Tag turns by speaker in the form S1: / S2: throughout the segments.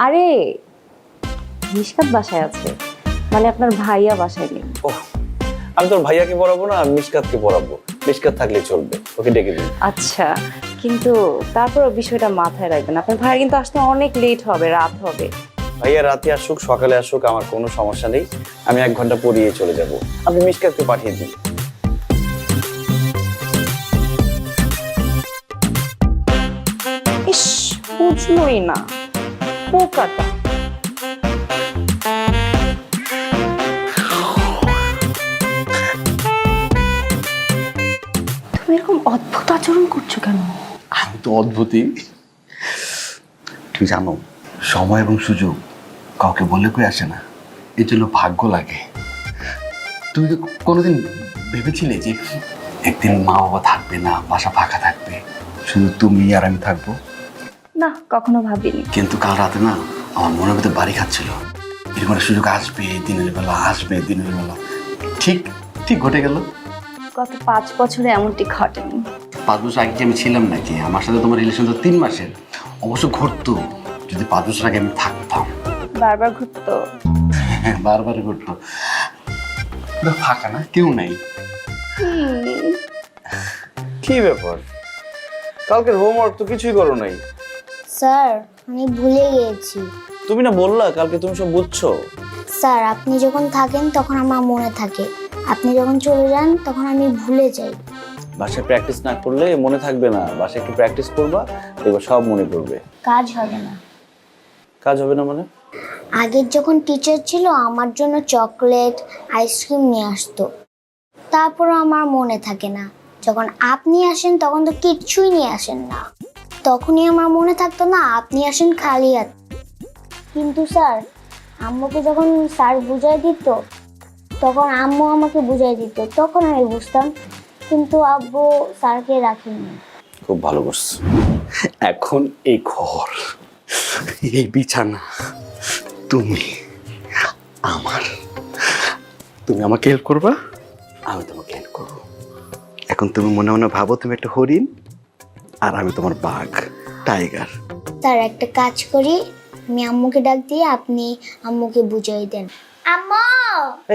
S1: আরে মিশকাত বাসায় আছে, মানে আপনার ভাইয়া বাসায় নেই।
S2: ওহ, আমি তোর ভাইয়াকে পড়াবো না, মিশকাতকে পড়াবো। মিশকাত থাকলে চলবে, ওকে ডেকে দিন।
S1: আচ্ছা, কিন্তু তারপর বিষয়টা মাথায় রাখবেন, আপনার ভাইয়া কিন্তু আসতে অনেক লেট হবে, রাত হবে।
S2: ভাইয়া রাতে আসুক সকালে আসুক আমার কোনো সমস্যা নেই, আমি 1 ঘন্টা পরিয়ে চলে যাব। আপনি মিশকাতকে পাঠিয়ে দিন।
S1: ইস, বুঝলোই না পোকাটা। তুমি এরকম অদ্ভুত আচরণ করছো কেন?
S3: আমি তো অদ্ভুতই। তুমি জানো, সময় এবং সুযোগ কাউকে বললে কই আসে না, এর জন্য ভাগ্য লাগে। তুমি তো কোনোদিন ভেবেছিলে যে একদিন মা বাবা থাকবে না, বাসা ফাঁকা থাকবে, শুধু তুমি আর আমি থাকবো?
S1: না, কখনো ভাবিনি।
S3: কিন্তু কাল রাতে না আমার মনের ভিতরে বাড়ি খাচ্ছিল, এরকম একটা সুযোগ আসবে দিনের বেলা, আসবে দিনের বেলা। ঠিক ঠিক ঘটে গেল।
S1: গত 5 বছরে এমনটি ঘটেনি।
S3: 5 বছর আগে কি আমি ছিলাম নাকি? আমার সাথে তোমার রিলেশন তো 3 মাসের। অবশ্য ঘটতো যদি 5 বছর আগে আমি থাকতাম।
S1: বারবার ঘুরতো।
S3: হ্যাঁ, বারবার ঘটতো। পুরো ফাঁকা না, কেউ নাই।
S2: কি ব্যাপার, কালকের হোমওয়ার্ক তো কিছুই করো নাই?
S4: স্যার, আমি ভুলে গিয়েছি।
S2: তুমি না বললা কালকে তুমি সব বুঝছো?
S4: স্যার, আপনি যখন থাকেন তখন আমার মনে থাকে, আপনি যখন চলে যান তখন আমি ভুলে যাই।
S2: বাসায় প্র্যাকটিস না করলে মনে থাকবে না, বাসায় একটু প্র্যাকটিস করবা, দেখবা সব মনে পড়বে।
S4: কাজ হবে না।
S2: কাজ হবে না মানে?
S4: আগের যখন টিচার ছিল আমার জন্য চকলেট, আইসক্রিম নিয়ে আসতো, তারপরও আমার মনে থাকে না। যখন আপনি আসেন তখন তো কিচ্ছুই নিয়ে আসেন না, তখনই আমার মনে থাকতো না আপনি আসেন খালি হাতে। কিন্তু স্যার, আম্মুকে যখন স্যার বুঝাই দিত তখন আম্মু আমাকে বুঝাই দিত, তখন আমি বুঝতাম। কিন্তু আব্বু স্যারকে রাখেনি।
S2: খুব ভালো করছো।
S3: এখন এই ঘর, এই বিছানা, তুমি আমার, তুমি আমাকে হেল্প করবা, আমি তোমাকে হেল্প করবো। এখন তুমি মনে মনে ভাবো তুমি একটা হরিণ আর আমি তোমার বাঘ, টাইগার।
S4: স্যার, একটা কাজ করি, আমি আম্মুকে ডাক দিয়ে আপনি আম্মুকে বুঝাই দেন। আম্মু,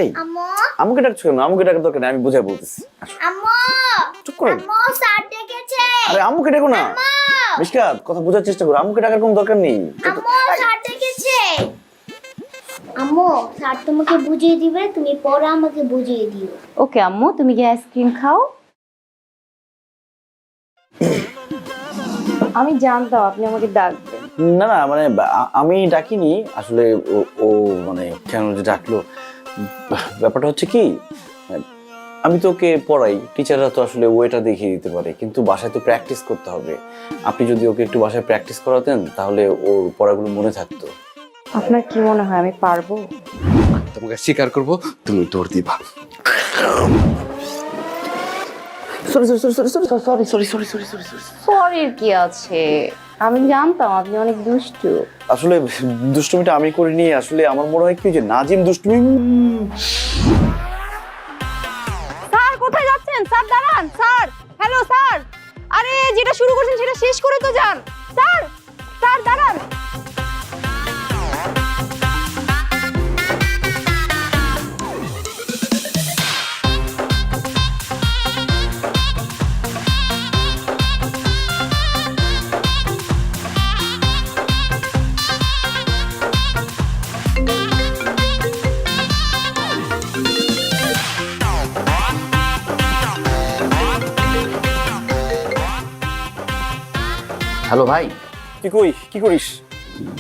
S2: এই
S4: আম্মু,
S2: আমাকে ডাকছো কেন? আমাকে ডাকার দরকার নেই, আমি বুঝাই বলতেছি। আসো।
S4: আম্মু,
S2: চুপ করো।
S4: আম্মু, স্যার ডেকেছে।
S2: আরে আম্মুকে ডাকো না। মিশকাত, কথা বোঝার চেষ্টা করো, আম্মুকে ডাকার কোনো দরকার নেই।
S4: আম্মু, স্যার ডেকেছে। আম্মু, স্যার তোমাকে বুঝিয়ে দিবে, তুমি পরে আমাকে বুঝিয়ে দিও।
S1: ওকে আম্মু, তুমি কি আইসক্রিম খাও? আমি জানতাম আপনি আমাকে ডাকবেন।
S2: না না, মানে আমি ডাকিনি আসলে। ও মানে কেন যে ডাকলো, ব্যাপারটা হচ্ছে কি, আমি তো ওকে পড়াই, টিচাররা তো আসলে ওয়েটা দেখিয়ে দিতে পারে, কিন্তু বাসায় তো প্র্যাকটিস করতে হবে। আপনি যদি ওকে একটু বাসায় প্র্যাকটিস করাতেন তাহলে ওর পড়াগুলো মনে থাকতো।
S1: আপনার কি মনে হয় আমি পারবো?
S3: তোমাকে স্বীকার করবো, তুমি দৌড় দিবা।
S1: সরির কি আছে? আমি জানতাম আপনি অনেক দুষ্টু।
S2: আসলে দুষ্টুমিটা আমি করিনি, আসলে আমার মনে হয় কি যে নাজিম দুষ্টুমি।
S1: স্যার কোথায় যাচ্ছেন? স্যার দাঁড়ান। Sir, hello sir. আরে যেটা শুরু করছেন সেটা শেষ করে তো যান। স্যার, স্যার দাঁড়ান।
S3: হ্যালো ভাই।
S2: কি করিস?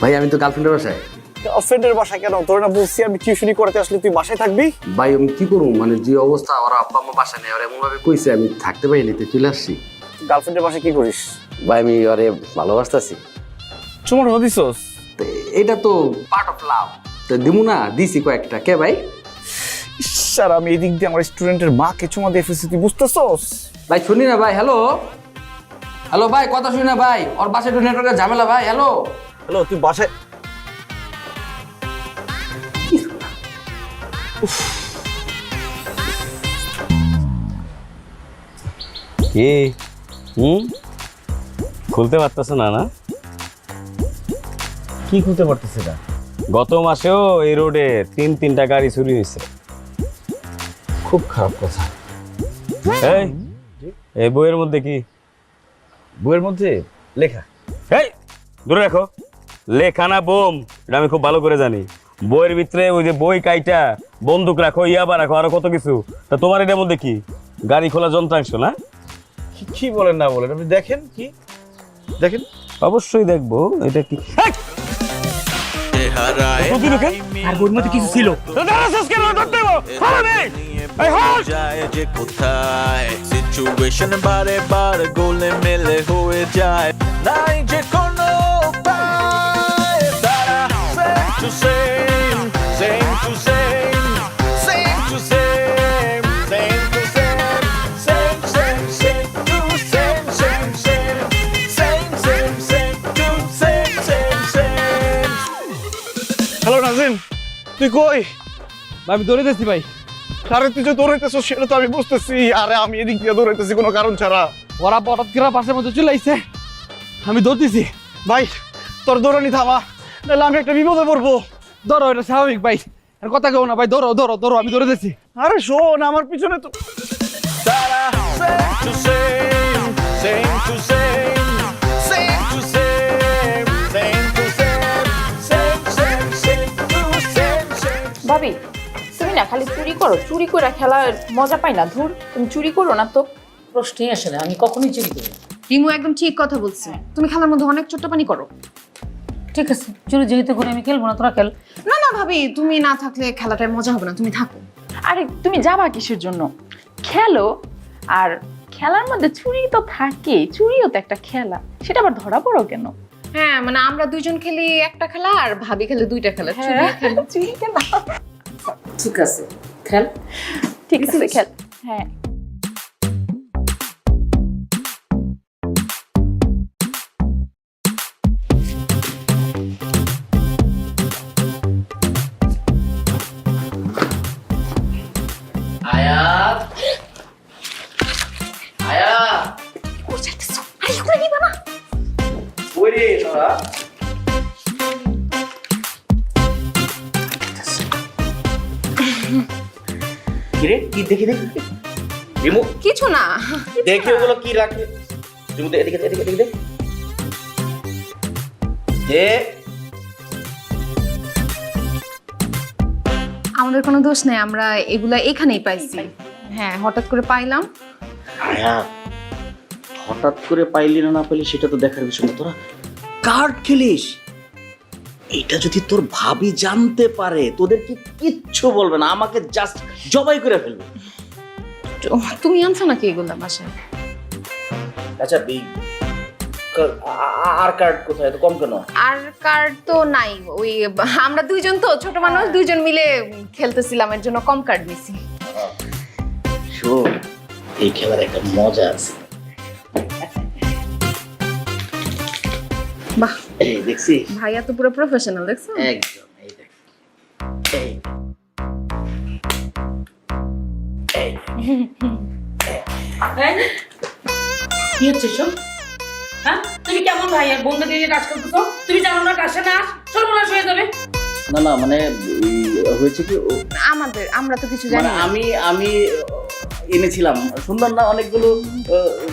S3: ভাই আমি তো গার্লফ্রেন্ডের বাসায়।
S2: গার্লফ্রেন্ডের বাসায় কেন? তোর না বলছি আমি টিউশনি করাতে আসলে তুই বাসায় থাকবি?
S3: ভাই আমি কি করবো, মানে যে অবস্থা, ওরা আব্বা আম্মা বাসায় নেই, ওরা এমন ভাবে কইছে আমি থাকতে পারিনি, তো চলে আসছি।
S2: গার্লফ্রেন্ডের বাসায় কি করিস?
S3: ভাই আমি ওরে ভালোবাসতেছি।
S2: চুমুর হদিছস?
S3: এটা তো পার্ট অফ লাভ, তো দিমু না, দিছি কয়েকটা। কে ভাই?
S2: স্যার, আমি এদিক দিয়ে আমার স্টুডেন্টের মাকে চুমা দিয়ে ফেলছি, তুই বুঝতেছস?
S3: ভাই শুনি না ভাই। হ্যালো হ্যালো ভাই, কথা শুনি না ভাই, ওর বাসায় একটু নেটওয়ার্কের ঝামেলা ভাই। হ্যালো
S2: হ্যালো, তুই বাসায়?
S5: কি খুলতে পারতেছ না? না
S2: কি খুলতে পারতেছি না।
S3: গত মাসেও এই রোডে তিনটা গাড়ি চুরি হয়েছে।
S2: খুব খারাপ কথা।
S3: এই বইয়ের মধ্যে কি?
S2: বইয়ের মধ্যে লেখা।
S3: এই দূরে রাখো, লেখা না বোম, এটা আমি খুব ভালো করে জানি। বইয়ের ভিতরে ওই যে বই কাইটা বন্দুক রাখো, ইয়াবা রাখো, আরো কত কিছু। তা তোমার এটার মধ্যে কি? গাড়ি খোলা যন্ত্রাংশ না?
S2: কি বলেন না বলেন, আপনি দেখেন, কি দেখেন।
S3: অবশ্যই দেখবো। এটা কি?
S5: আর বইয়ের মধ্যে কিছু ছিল।
S6: সিচুয়েশন বারে বারে গোলে মেলে হয়ে যায়, নাই যে কোনো উপায়। তারা same to same, same to same, same to same, same to same, same same same to same same same, same same same to same same same.
S5: Hello Nazim, তুই কই?
S7: আমি দৌড়াইতেছি ভাই।
S5: আরে তুই যে দৌড়াইতেছিস সেটা তো আমি বুঝতেছি। আরে আমি এদিক দিয়ে দৌড়াইতেছি কোনো কারণ ছাড়া।
S7: ওরা হঠাৎ করে বাসের মধ্যে চলে আইছে, আমি দৌড়তেছি।
S5: ভাই তোর দৌড়ানি থামা, নাহলে আমি একটা বিপদে পড়বো।
S7: ধরো, এটা স্বাভাবিক ভাই, আর কথা কেউ না ভাই। ধরো ধরো ধরো, আমি দৌড়াইতেছি।
S5: আরে শোন, আমার পিছনে তো
S6: Tara, same to same, same to same, same to same, same to same, same same same to same same.
S1: ভাবি তুমি না খালি চুরি করো, চুরি করে খেলার মজা পাই না। ধুর, তুমি চুরি করো না তো।
S8: প্রশ্নই আসে না, আমি কখনোই চুরি করি না।
S1: রিমু একদম ঠিক কথা বলছে, তুমি খেলার মধ্যে অনেক চোট্টাপানি করো।
S8: ঠিক আছে, চুরি যেহেতু করে আমি খেলবো না, তোরা খেল।
S1: না না ভাবি, তুমি না থাকলে খেলাটায় মজা হবে না, তুমি থাকো।
S9: আরে তুমি যাবা কিসের জন্য? খেলো। আর খেলার মধ্যে চুরি তো থাকে, চুরিও তো একটা খেলা, সেটা আবার ধরা পড়ো কেন?
S1: হ্যাঁ মানে আমরা দুইজন খেলি একটা খেলা, আর ভাবি খেলে দুইটা খেলা। চুরি খেলা, চুরি খেলা।
S8: ঠিক আছে, খেল।
S9: ঠিক আছে খেল। হ্যাঁ
S3: কিরে, কি দেখি দেখি রিমু,
S1: কিছু না।
S3: দেখি ওগুলো কি রাখে। রিমু এদিকে এদিকে এদিকে দেখ।
S1: আমাদের কোনো দোষ নেই, আমরা এগুলা এখানেই পাইছি। হ্যাঁ হঠাৎ করে পাইলাম।
S3: আয়াত, হঠাৎ করে পাইলি না পাইলি সেটা তো দেখার বিষয় না। তোরা কার্ড খেলিস, এটা যদি তোর ভাবি জানতে পারে তোদেরকে কিচ্ছু বলবে না, আমাকে জাস্ট জবাই করে ফেলবে।
S1: তুমি আনছো নাকি এগুলা বাসায়?
S3: আচ্ছা আর কার্ড কোথায়, তো কম কেন?
S1: আর কার্ড তো নাই, ওই আমরা দুইজন তো ছোট মানুষ, দুইজন মিলে খেলতেছিলাম, এর জন্য কম কার্ড নিছি।
S3: শোন, এই খেলার একটা মজা আছে।
S1: বাহ,
S3: এই দেখছি
S1: ভাইয়া তো পুরো প্রফেশনাল, দেখছো?
S3: একদম। এই দেখ,
S8: কি হচ্ছে শোন? হ্যাঁ, তুমি কেমন ভাই আর বন্ধু দিয়ে কাজ করতেছো? তুমি জানো না কাছে না সর্বনাশ হয়ে যাবে।
S3: না না মানে হয়েছে কি,
S1: আমরা তো কিছু
S3: মানে
S1: জানি না।
S3: আমি এনেছিলাম, সুন্দর না অনেকগুলো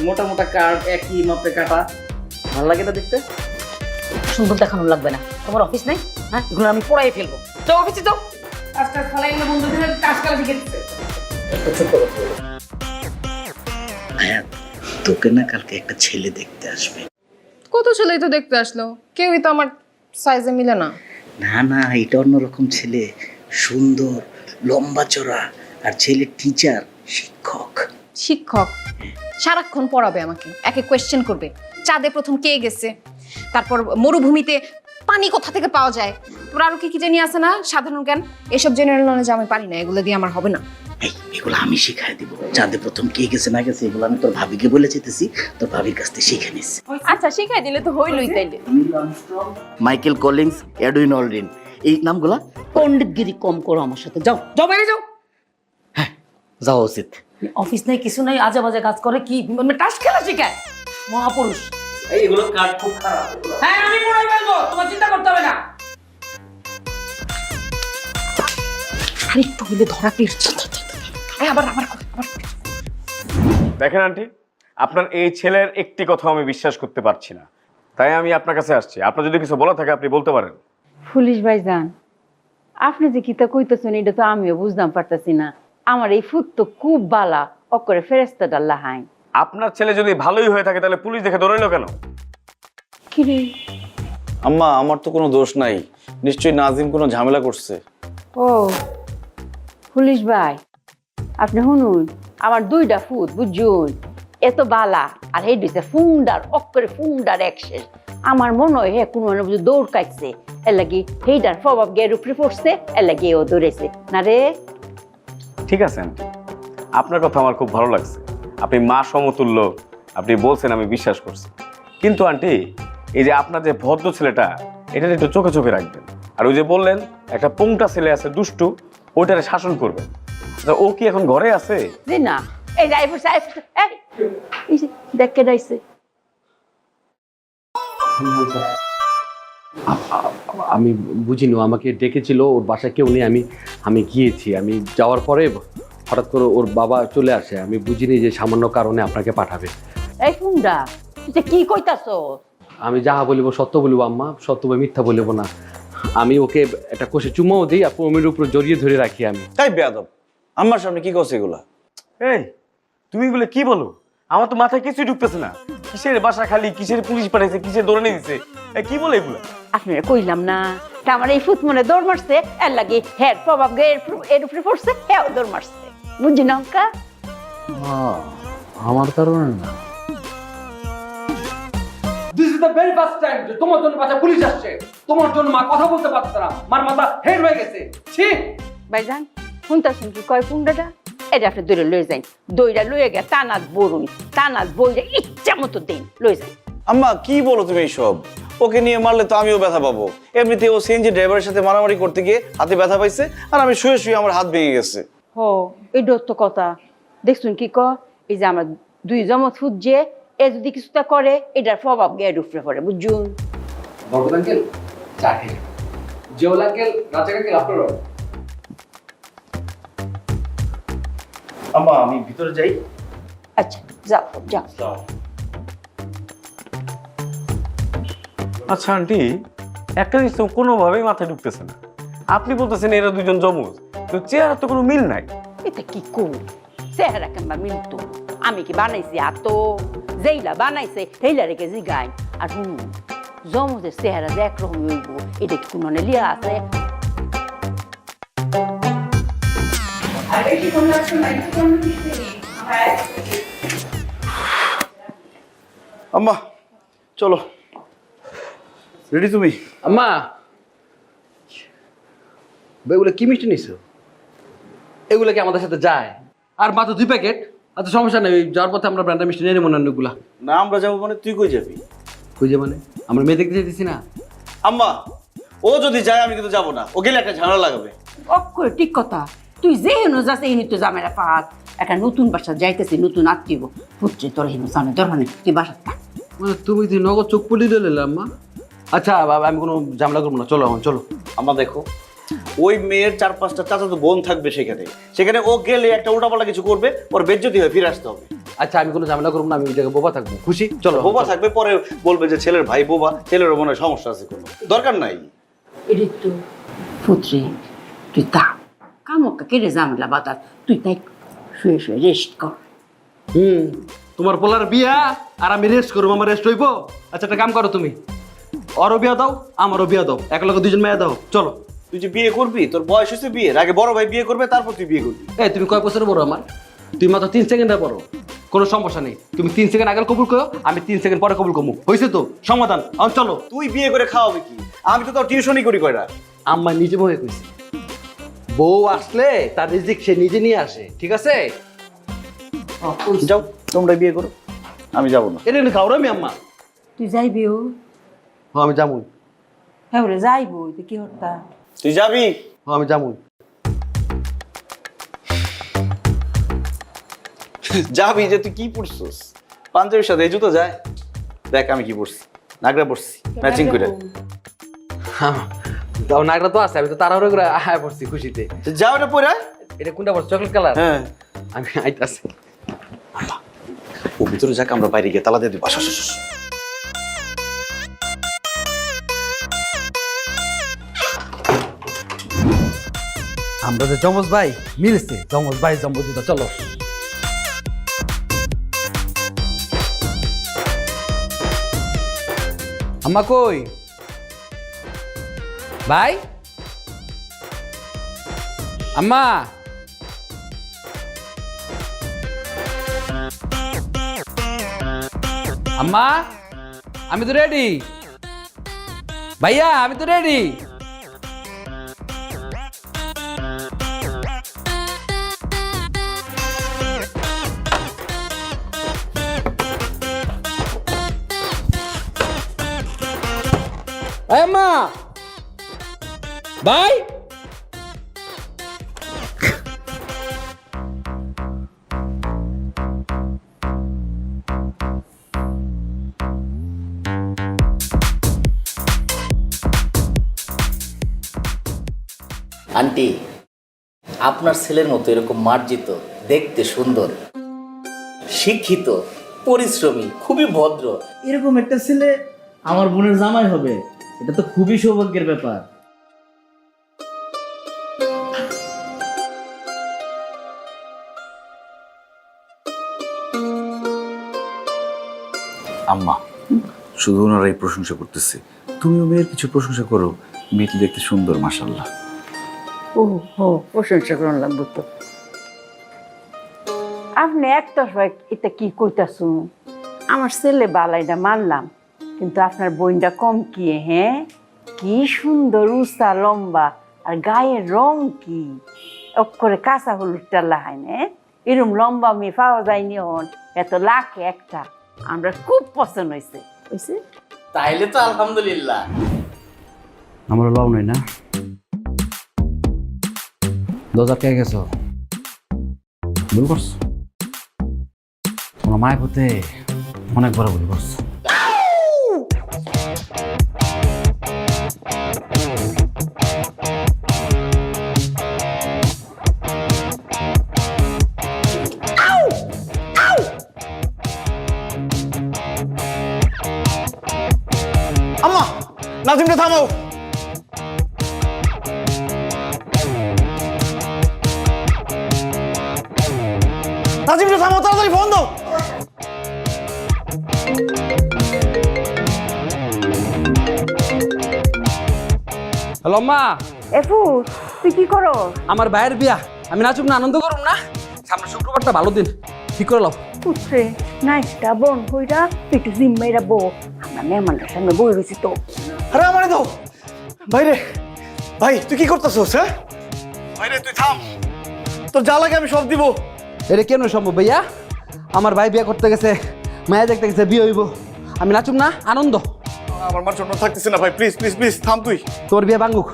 S3: মোটা মোটা কার্ড, একই মাপে কাটা, ভালো লাগে না দেখতে।
S8: সুন্দর দেখানো লাগবে না, তোমার অফিস নাই? হ্যাঁ, এগুলো আমি পড়াই ফেলবো। তো অফিসে যাও, কাজ কাজ ফলাই গেলে বন্ধু দিয়ে কাজ করা শিখে দিচ্ছে।
S3: একটা ছোট্ট কথা বলি, তোকে না কালকে একটা ছেলে দেখতে আসবে।
S1: কত ছেলেই তো দেখতে আসলো, কেউই তো আমার সাইজে মিলে না।
S3: না না, এটা অন্যরকম ছেলে, সুন্দর, লম্বা চড়া, আর ছেলে টিচার, শিক্ষক।
S1: শিক্ষক সারাক্ষণ পড়াবে আমাকে, একে কোয়েশ্চেন করবে। চাঁদে প্রথম কে গেছে, তারপর মরুভূমিতে পানি কোথা থেকে পাওয়া যায়, তোর আরো কি কি জানি আছে না সাধারণ জ্ঞান, এসব জেনারেল নলেজ আমি পারি না, এগুলো দিয়ে আমার হবে না।
S3: এগুলো আমি শিখাই দিব। চাঁদে প্রথম কে গেছে না গেছে এগুলো আমি তোর ভাবিকে বলে যেতেছি, তোর ভাবির কাছ থেকে শিখে নিস।
S9: আচ্ছা শিখাই দিলে তো হইলই তাইলে।
S3: মাইকেল কলিংস, এডউইন অলড্রিন, এই নামগুলা।
S8: পণ্ডিতগিরি কম করো আমার সাথে। যাও যাও, বাইরে যাও।
S3: হ্যাঁ, যাওয়া উচিত।
S8: অফিস নাই, কিছু নাই, আজে বাজে কাজ করে, কি মানে টাস খেলা শিখায়। মহাপুরুষ।
S3: এইগুলো কাঠ খুব খারাপ।
S8: হ্যাঁ আমি পড়াই ফেলবো, তোমার চিন্তা করতে হবে না।
S1: আরেকটু হইলে ধরা পেয়েছে। আবার আবার কর, আবার কর।
S10: দেখেন আন্টি, আপনার এই ছেলের একটি কথা আমি বিশ্বাস করতে পারছি না, তাই আমি আপনার কাছে আসছি। আপনার যদি কিছু বলা থাকে আপনি বলতে পারেন।
S11: পুলিশ ভাইজান, আপনি যে কিতা কইতেছেন এটা তো আমিও বুঝতাম পারতাছি না। আমার এই ফুট তো খুব বালা, অকরে ফেরেস্তা ডাল্লা হাই।
S10: আপনার ছেলে যদি ভালোই হয়ে থাকে তাহলে পুলিশ দেখে ধরলো কেন?
S11: কিরে?
S2: আম্মা আমার তো কোনো দোষ নাই, নিশ্চয়ই নাজিম কোনো ঝামেলা করছে।
S11: ও পুলিশ ভাই, আপনি শুনুন, আমার 2টা ফুট বুঝুন এত বালা, আর এই দিছে ফুন্ডার, অকরে ফুন্ডার একশেষ। আমার মনে হয় হ্যাঁ কোনো বুঝি দৌড় কাটছে, এর লাগি হেইডার প্রভাব গের উপরে পড়ছে, এর লাগি ও দৌড়েছে না রে।
S10: ঠিক আছে আন্টি, আপনার কথা আমার খুব ভালো লাগছে। আপনি মা সমতুল্য, আপনি বলছেন, আমি বিশ্বাস করছি। কিন্তু আন্টি, এই যে আপনার যে ভদ্র ছেলেটা, এটা একটু চোখে চোখে রাখবেন। আর ওই যে বললেন একটা পোংটা ছেলে আছে দুষ্টু, ওইটারে শাসন করবেন। ও কি এখন ঘরে আছে?
S11: যে না, এই যাই পড়ছে, এই যে দেখ কে ডাইছে।
S3: আমি বুঝিনি, আমাকে ডেকেছিল, ওর বাসায় কেউ নেই। আমি গিয়েছি, আমি যাওয়ার পরে হঠাৎ করে ওর বাবা চলে আসে। আমি বুঝিনি যে সামান্য কারণে আপনাকে পাঠাবে।
S11: এই ফুন্ডা, তুই কি কইতাছ?
S3: আমি যাহা বলিব সত্য বলিব আম্মা, সত্য বা মিথ্যা বলিব না। আমি ওকে একটা কষে চুমাও দিই, আর অমির উপর জড়িয়ে ধরে রাখি আমি।
S2: তাই বেয়াদব, আম্মার সামনে কি করছে এগুলা?
S10: এই তুমি এগুলো কি বলো? আমার তো মাথায় কিছুই ঢুকতেছে না। কিসের বাসা খালি, কিসের পুলিশ পাঠাইছে, কিসের দৌড়ে নিয়ে দিচ্ছে, কি বলে এগুলো?
S11: আপনারা কইলাম না, তা আমার এই ফুট মনে দৌড় মারছে, এর লাগি হেড প্রভাব এর উপরে পড়ছে, হ্যাঁ দৌড় মারছে। বুঝি না অঙ্কা?
S3: আমার কারণে না।
S7: This is the very first time যে তোমার জন্য বাসা পুলিশ আসছে। তোমার জন্য মা কথা বলতে পারছে না, মার মাথা হেড হয়ে গেছে। ছি
S11: ভাইজান, শুনতাছেন কি কয় ফুন্ডাটা? এটা আপনি দৌড়ে লয়ে যাই, দইরা লয়ে গে টানাত বড়ুই, টানাত বইরা ইচ্ছা মতো দেন লয়ে যাই।
S2: আম্মা কি বলো তুমি এইসব? ওকে নিয়ে মারলে তো আমিও ব্যথা পাবো। এমনিতে ও সিএনজি ড্রাইভারের সাথে মারামারি করতে গিয়ে হাতে ব্যথা পাইছে, আর আমি শুয়ে শুয়ে আমার হাত ভেঙে গেছে।
S11: ও এটার তো কথা। দেখছুন কি ক, এই যে আমার 2 জমজ ফুট যে এ যদি কিছুটা করে, এটার প্রভাব গের উপরে পড়ে বুঝুন।
S7: বরকত আঙ্কেল চা খেয়ে, জিওল আঙ্কেল, রাজা আঙ্কেল আপনারও।
S5: আম্মা আমি ভিতরে যাই।
S11: আচ্ছা যাও যাও।
S10: আচ্ছা আন্টি, একটা জিনিস তো কোনোভাবেই মাথায় ঢুকতেছে না। আপনি বলতেছেন এরা দুজন জমজ, তো চেহারা তো কোনো মিল নাই।
S11: এটা কি কো চেহারা কেমবা মিলতো? আমি কি বানাইছি? আতো যেইলা বানাইছে সেইলা রেখে জিগাই। আর শুনুন, জমজের চেহারা যে একরকম হইব, এটা কি কোনো লিয়া আছে?
S2: আম্মা চলো, রেডি তুমি?
S3: আম্মা এগুলো কি মিষ্টি নিছো? এগুলো কি আমাদের সাথে যায়?
S7: আর মাত্র 2 প্যাকেট। আচ্ছা সমস্যা নেই, যাওয়ার পথে আমরা ব্র্যান্ডের মিষ্টি নিয়ে নেবো না অন্যগুলা।
S2: না আমরা যাবো মানে তুই কই যাবি?
S3: কই যে মানে আমরা মেয়ে দেখতে যেতেছি না।
S2: আম্মা ও যদি যায় আমি কিন্তু যাবো না, ও গেলে একটা ঝামেলা লাগাবে।
S11: অক্ষরে ঠিক কথা। তুই যে হেনু যাচ্ছে এই তো জামেরা পাত। একটা নতুন বাসা যাইতেছি, নতুন আত্মীয় পুত্রে তোর হেনু জামে দরকার নেই, তুই বাসা থাক।
S3: মানে তুমি তুই নগদ চোখ পড়ি দিলে আম্মা। আচ্ছা বাবা, আমি কোনো ঝামেলা করবো না, চলো এখন চলো।
S2: আম্মা দেখো, ওই মেয়ের 4-5টা চাচাতো বোন থাকবে সেখানে, সেখানে ও গেলে একটা উল্টাপাল্টা কিছু করবে, ওর বেজ্জতি হয়ে ফিরে আসতে হবে।
S3: আচ্ছা আমি কোনো ঝামেলা করবো না, আমি ওই জায়গায় বোবা থাকবো, খুশি? চলো।
S2: বোবা থাকবে, পরে বলবে যে ছেলের ভাই বোবা, ছেলেরও মনে হয় সমস্যা আছে, কোনো দরকার নাই।
S11: এটা তো পুত্রে তুই তা কামকা কেড়ে ঝামেলা বাতাস, তুই তাই শুয়ে শুয়ে রেস্ট কর।
S3: তোমার পোলার বিয়া আর আমি রেস্ট করবো, আমার রেস্ট হইবো? আচ্ছা একটা কাম করো তুমি, ওরও বিয়া দাও আমারও বিয়া দাও, এক লগে 2 জন মেয়ে দাও, চলো।
S2: তুই যে বিয়ে করবি, তোর বয়স হয়েছে বিয়ের, আগে বড় ভাই বিয়ে করবে, তারপর তুই বিয়ে করবি।
S3: এই তুমি কয় বছর বড় আমার? তুই মাত্র 3 সেকেন্ডে বড়, কোনো সমস্যা নেই। তুমি 3 সেকেন্ড আগে কবুল করো, আমি 3 সেকেন্ড পরে কবুল করবো, হয়েছে তো সমাধান। চলো।
S2: তুই বিয়ে করে খাওয়াবে কি? আমি তো তোর টিউশনই করি কয়টা।
S3: আম্মা নিজে বয়ে কইছে, বউ আসলে তার রিজিক সে নিজে নিয়ে আসে, ঠিক আছে?
S2: যাও তোমরা বিয়ে করো, আমি যাবো না।
S3: এটা খাও আমি আম্মা।
S11: তুই যাইবি? ও
S3: আমি যাবো।
S11: হ্যাঁ বলে যাইবো, তুই কি হত্যা?
S2: তুই যাবি?
S3: আমি যাবো।
S2: যাবি যে তুই কি পড়ছস? পাঞ্জাবির সাথে এই জুতো যায়? দেখ আমি কি পড়ছি, নাগরা পড়ছি ম্যাচিং করে।
S7: তাও নাগরা তো আছে, আমি তো তাড়াহুড়ো করে আয়া পড়ছি খুশিতে।
S2: যাও এটা পরে আয়।
S7: এটা কোনটা পড়ছে, চকলেট কালার?
S2: হ্যাঁ
S7: আমি আইতাছি।
S2: ও ভিতরে যাক, আমরা বাইরে গিয়ে তালা দিয়ে দিই। আসো আসো আসো।
S7: আমরা যে যমজ ভাই মিলছে, যমজ ভাই জম্বুদা, চলো। আম্মা কই ভাই? আম্মা আম্মা, আমি তো রেডি। ভাইয়া আমি তো রেডি। আম্মা ভাই,
S12: আন্টি, আপনার ছেলের মতো এরকম মার্জিত, দেখতে সুন্দর, শিক্ষিত, পরিশ্রমী, খুবই ভদ্র এরকম একটা ছেলে আমার বোনের জামাই হবে, এটা তো খুবই সৌভাগ্যের ব্যাপার।
S2: আম্মা, শুধু ওনারাই প্রশংসা করতেছে, তুমিও মেয়ের কিছু প্রশংসা করো। মেয়েটি দেখতে সুন্দর, মাশাআল্লাহ।
S11: ও হো, প্রশংসা করুন লাগবো তো। আপনি একটা এটা কি কইতাছুন? আমার ছেলে বালাইটা মানলাম, কিন্তু আপনার বোনটা কম কি? হ্যাঁ, কি সুন্দর উঁচা লম্বা, আর গায়ের রং কি অক্ষরে কাঁচা হলুদটা লাহাই না। এরম লম্বা মেয়ে পাওয়া যায়নি হন, এত লাখে একটা। আমরা খুব পছন্দ হয়েছে। হয়েছে
S12: তাইলে তো আলহামদুলিল্লাহ।
S7: আমার লাভ নাই না, 2000 টাকা গেছো ভুল করছো, তোমার মায়ের হতে অনেক বড় ভুল করছো।
S5: আম্মা, নাজিমটা থামাও। নাজিমটা থামাও, তাড়াতাড়ি ফোন দাও।
S7: হ্যালো মা।
S11: এফু, তুই কি করো?
S7: আমার ভাইয়ের বিয়া, আমি নাচুম না, আনন্দ করুম না। সামনে শুক্রবারটা ভালো দিন, ঠিক করে লাও।
S11: পুত্রে নাইসটা বোন হইরা একটু জিম্মাইরা বো, আমরা মেহমানটার সামনে বই রয়েছি তো।
S5: আরে আমারে দাও। ভাই রে, ভাই তুই কি করতেছস? হ্যাঁ ভাই রে, তুই থাম, তোর যা লাগে আমি সব দিব।
S7: এটা কেন সম্ভব ভাইয়া? আমার ভাই বিয়ে করতে গেছে, মায়া দেখতে গেছে, বিয়ে হইব, আমি নাচুম না, আনন্দ।
S5: আমার মার জন্য থাকতেছে না ভাই, প্লিজ প্লিজ প্লিজ থাম তুই।
S7: তোর বিয়ে ভাঙুক,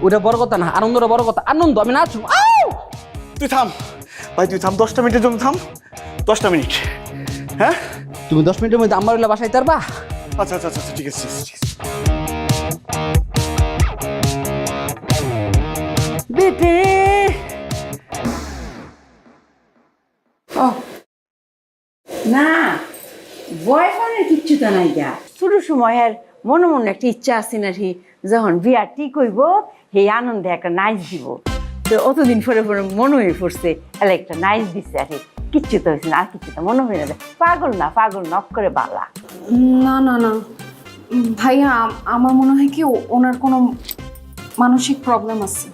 S7: ওটা বড় কথা না, আনন্দটা বড় কথা। আনন্দ, আমি নাচুম।
S5: তুই থাম ভাই, তুই থাম, 10টা মিনিটের জন্য থাম। 10টা মিনিট। হ্যাঁ
S7: তুমি 10 মিনিটের মধ্যে আমার বাসায় তারবা?
S5: আচ্ছা আচ্ছা আচ্ছা, ঠিক আছে ঠিক আছে।
S11: বেটে না, বয়ফ্রেন্ডের কিচ্ছু তো নাই গা। শুরু সময় আর মনে মনে একটা ইচ্ছা আছে না, যখন বিয়া ঠিক হইব সেই আনন্দে একটা নাইচ দিব। তো অতদিন পরে পরে মনে হয়ে পড়ছে, এলে একটা নাইচ দিচ্ছে আর কিচ্ছু তো হয়েছে না, আর কিচ্ছু তো মনে হয়ে না। পাগল না, পাগল নক করে বালা।
S1: না না না ভাইয়া, আমার মনে হয় কি ওনার কোনো মানসিক প্রবলেম আছে।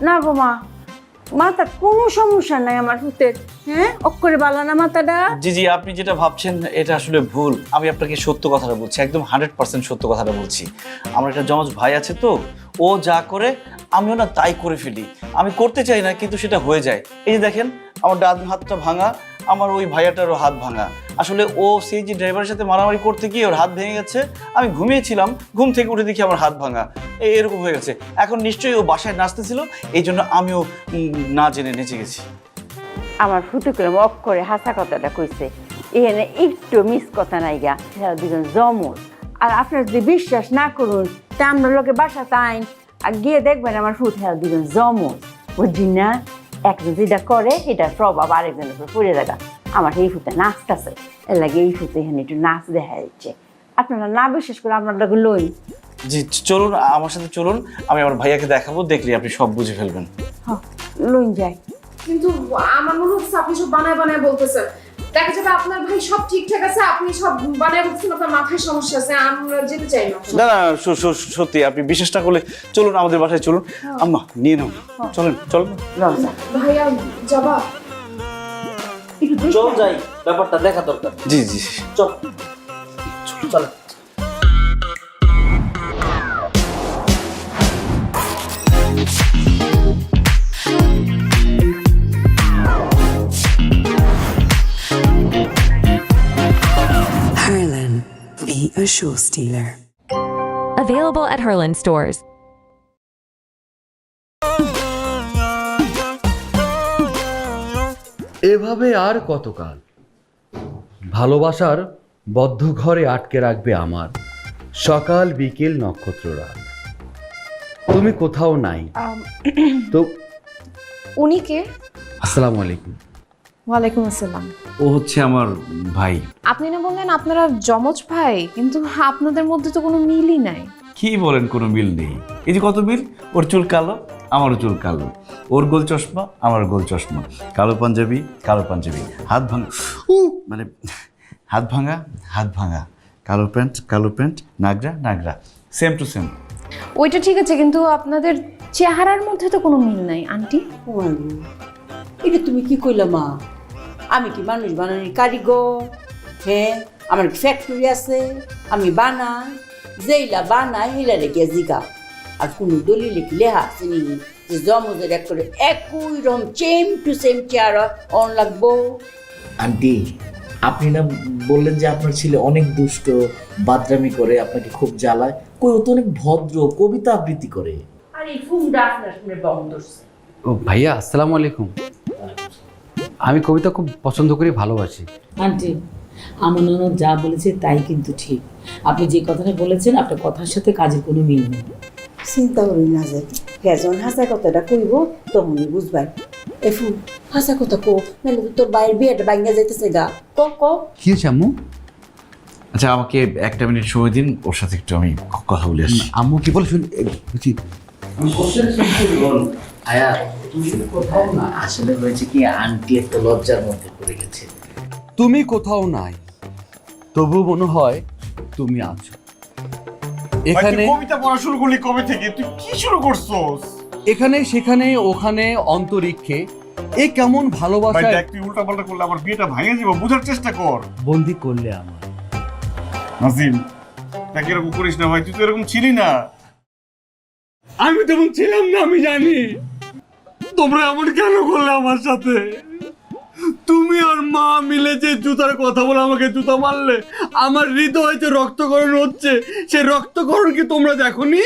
S11: না গো মা, মাথা কোনো সমস্যা নাই আমার পুতের। হ্যাঁ, অক্ষরে বালা না মাথাটা।
S2: জি জি, আপনি যেটা ভাবছেন এটা আসলে ভুল। আমি আপনাকে সত্য কথাটা বলছি, একদম 100% সত্য কথাটা বলছি। আমার একটা জমজ ভাই আছে তো, ও যা করে আমিও না তাই করে ফেলি। আমি করতে চাই না, কিন্তু সেটা হয়ে যায়। এই যে দেখেন, আমার ডান হাতটা ভাঙা, আমার ওই ভাইয়াটারও হাত ভাঙা। আসলে ও সেই যে ড্রাইভারের সাথে মারামারি করতে গিয়ে ওর হাত ভেঙে গেছে। আমি ঘুমিয়েছিলাম, ঘুম থেকে উঠে দেখি আমার হাত ভাঙা, এরকম হয়ে গেছে। এখন নিশ্চয়ই ও বাসায় নাচতেছিল, এই জন্য আমিও না জেনে নেচে গেছি।
S11: আমার ফুটু করে অক্ষরে হাসা কথাটা কইছে, এখানে একটু মিস কথা নাই গা, হেরা দুজন জমজ। আর আপনার যদি বিশ্বাস না করুন তা আমরা লোকে বাসা তাইন আর গিয়ে দেখবেন আমার ফুট, হেরা দুজন জমজ। বুঝছি না, একজন যেটা করে এটার প্রভাব আরেকজনের উপর পড়ে দেখা। আমার এই ফুটে নাচতেছে, এর লাগে এই ফুটে এখানে একটু নাচ দেখা যাচ্ছে। আপনারা না বিশ্বাস করে আপনার লোকে লই।
S2: জি চলুন, আমার সাথে চলুন, আমি আমার ভাইয়াকে দেখাবো, দেখলে আপনি সব বুঝে ফেলবেন।
S11: হ্যাঁ লইন যাই।
S1: কিন্তু আমার মনে হচ্ছে আপনি সব বানায় বানায় বলতেছেন। দেখা যাবে আপনার ভাই সব ঠিকঠাক আছে, আপনি সব বানায় বলছেন, আপনার মাথায় সমস্যা আছে। আমরা যেতে চাই না।
S2: না না, সত্যি আপনি বিশ্বাস না করলে চলুন আমাদের বাসায় চলুন। আম্মা নিয়ে নাও, চলেন চলুন।
S1: ভাইয়া যাবা?
S12: চল যাই, ব্যাপারটা দেখা দরকার।
S2: জি জি
S12: চল চল।
S13: Harlan, be a show stealer.
S14: Available at Harlan stores.
S3: এভাবে আর কতকাল ভালোবাসার বদ্ধ ঘরে আটকে রাখবে আমার সকাল বিকেল নক্ষত্র রাত। তুমি কোথাও নাই তো।
S1: উনি কে?
S3: আসসালামু আলাইকুম।
S1: ওয়ালাইকুম আসসালাম।
S2: ও হচ্ছে আমার ভাই।
S1: আপনি না বললেন আপনারা যমজ ভাই, কিন্তু আপনাদের মধ্যে তো কোনো মিলই নাই।
S2: কি বলেন, কোনো মিল নেই? এই যে কত মিল, ওর চুল কালো আমারও চুল কালো, ওর গোল চশমা আমার গোল চশমা, কালো পাঞ্জাবি কালো পাঞ্জাবি, হাত ভাঙা মানে হাত ভাঙা হাত ভাঙা, কালো pant, Nagra Nagra, same to same.
S1: ওইটা ঠিক আছে, কিন্তু আপনাদের চেহারার মধ্যে তো কোনো মিল নাই আন্টি।
S11: এটা তুমি কি কইলা মা? আমি কি মানুষ বানানোর কারিগর? হ্যাঁ, আমার ফ্যাক্টরি আছে, আমি বানাই, যেইলা বানাই হেলা রেখে জিগা। আর কোনো দলিলে কি লেখা আছে নি যে জমজের এক করে একই রকম সেম টু সেম চেহারা অন লাগবো?
S12: আন্টি, আপনি না বললেন যে আপনার ছেলে অনেক দুষ্ট, বাদরামি করে, আপনাকে খুব জ্বালায়। কই, ও তো অনেক ভদ্র, কবিতা আবৃত্তি করে।
S11: আর এই ফুমটা আপনার শুনে বন্ধ।
S3: ও ভাইয়া, আসসালামু আলাইকুম। আমি কবিতা খুব পছন্দ করি, ভালোবাসি।
S8: আন্টি, আমার ননদ যা বলেছে তাই কিন্তু ঠিক। আপনি যে কথাটা বলেছেন, আপনার কথার সাথে কাজের কোনো মিল নেই।
S11: চিন্তা করি না যে হ্যাঁ, যখন হাসা কথাটা কইব তখনই বুঝবাই। এফু হাসা কথা কো, নাহলে তো তোর বাইরের বিয়েটা ভাঙা যাইতেছে গা। ক ক
S3: কি হয়েছে আম্মু?
S2: আচ্ছা, আমাকে একটা মিনিট সময় দিন, ওর সাথে একটু আমি কথা বলে আসি।
S3: আম্মু কি বলে শুন বুঝি।
S12: আয়া, তুমি কোথাও না। আসলে হয়েছে কি, আন্টি একটা লজ্জার মধ্যে পড়ে গেছে।
S3: তুমি কোথাও নাই, তবু মনে হয় তুমি আছো এখানে।
S5: কবিতা পড়া শুরু করলি কবে থেকে? তুই কি শুরু করছস?
S3: এখানে সেখানে ওখানে অন্তরিক্ষে, এ কেমন ভালোবাসা।
S5: তুই উল্টা পাল্টা করলে আমার বিয়েটা ভাঙে যাব, বুঝার চেষ্টা কর।
S3: বন্দি করলে আমার।
S5: নাজিম, তাকে এরকম করিস না ভাই, তুই তো এরকম ছিলি না। আমি তেমন ছিলাম না, আমি জানি। তোমরা এমন কেন করলে আমার সাথে? তুমি আর মা মিলে যে জুতার কথা বলে আমাকে জুতা মারলে, আমার হৃদয়ে যে রক্তকরণ হচ্ছে, সে রক্তকরণ কি তোমরা দেখোনি?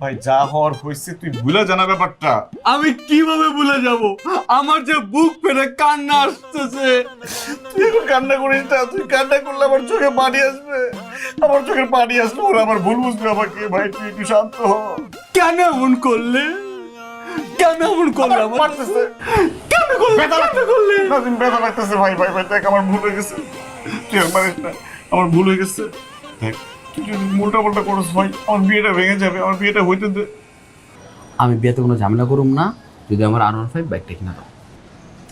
S5: ভাই, যা হওয়ার হয়েছে তুই ভুলে জানা ব্যাপারটা। আমি কিভাবে ভুলে যাব? আমার যে বুক ফেটে কান্না আসতেছে। তুই এখন কান্না করিস না, তুই কান্না করলে আমার চোখে পানি আসবে। আমার চোখের পানি আসলে ওরা আমার ভুল বুঝবে আমাকে। ভাই, তুই একটু শান্ত হ। কেন এমন করলে? কেন এমন করলে? আমার মারতেছে। কেন করলে? নাজিম, ব্যথা লাগতেছে। ভাই ভাই ভাই, দেখ আমার ভুল হয়ে গেছে। তুই আর মারিস না, আমার ভুল হয়ে গেছে। দেখ, তুই যদি উল্টা পাল্টা করিস ভাই, আমার বিয়েটা ভেঙে যাবে। আমার বিয়েটা হইতে দে।
S3: আমি বিয়েতে কোনো ঝামেলা করুম না যদি আমার R15 বাইকটা কিনা দাও।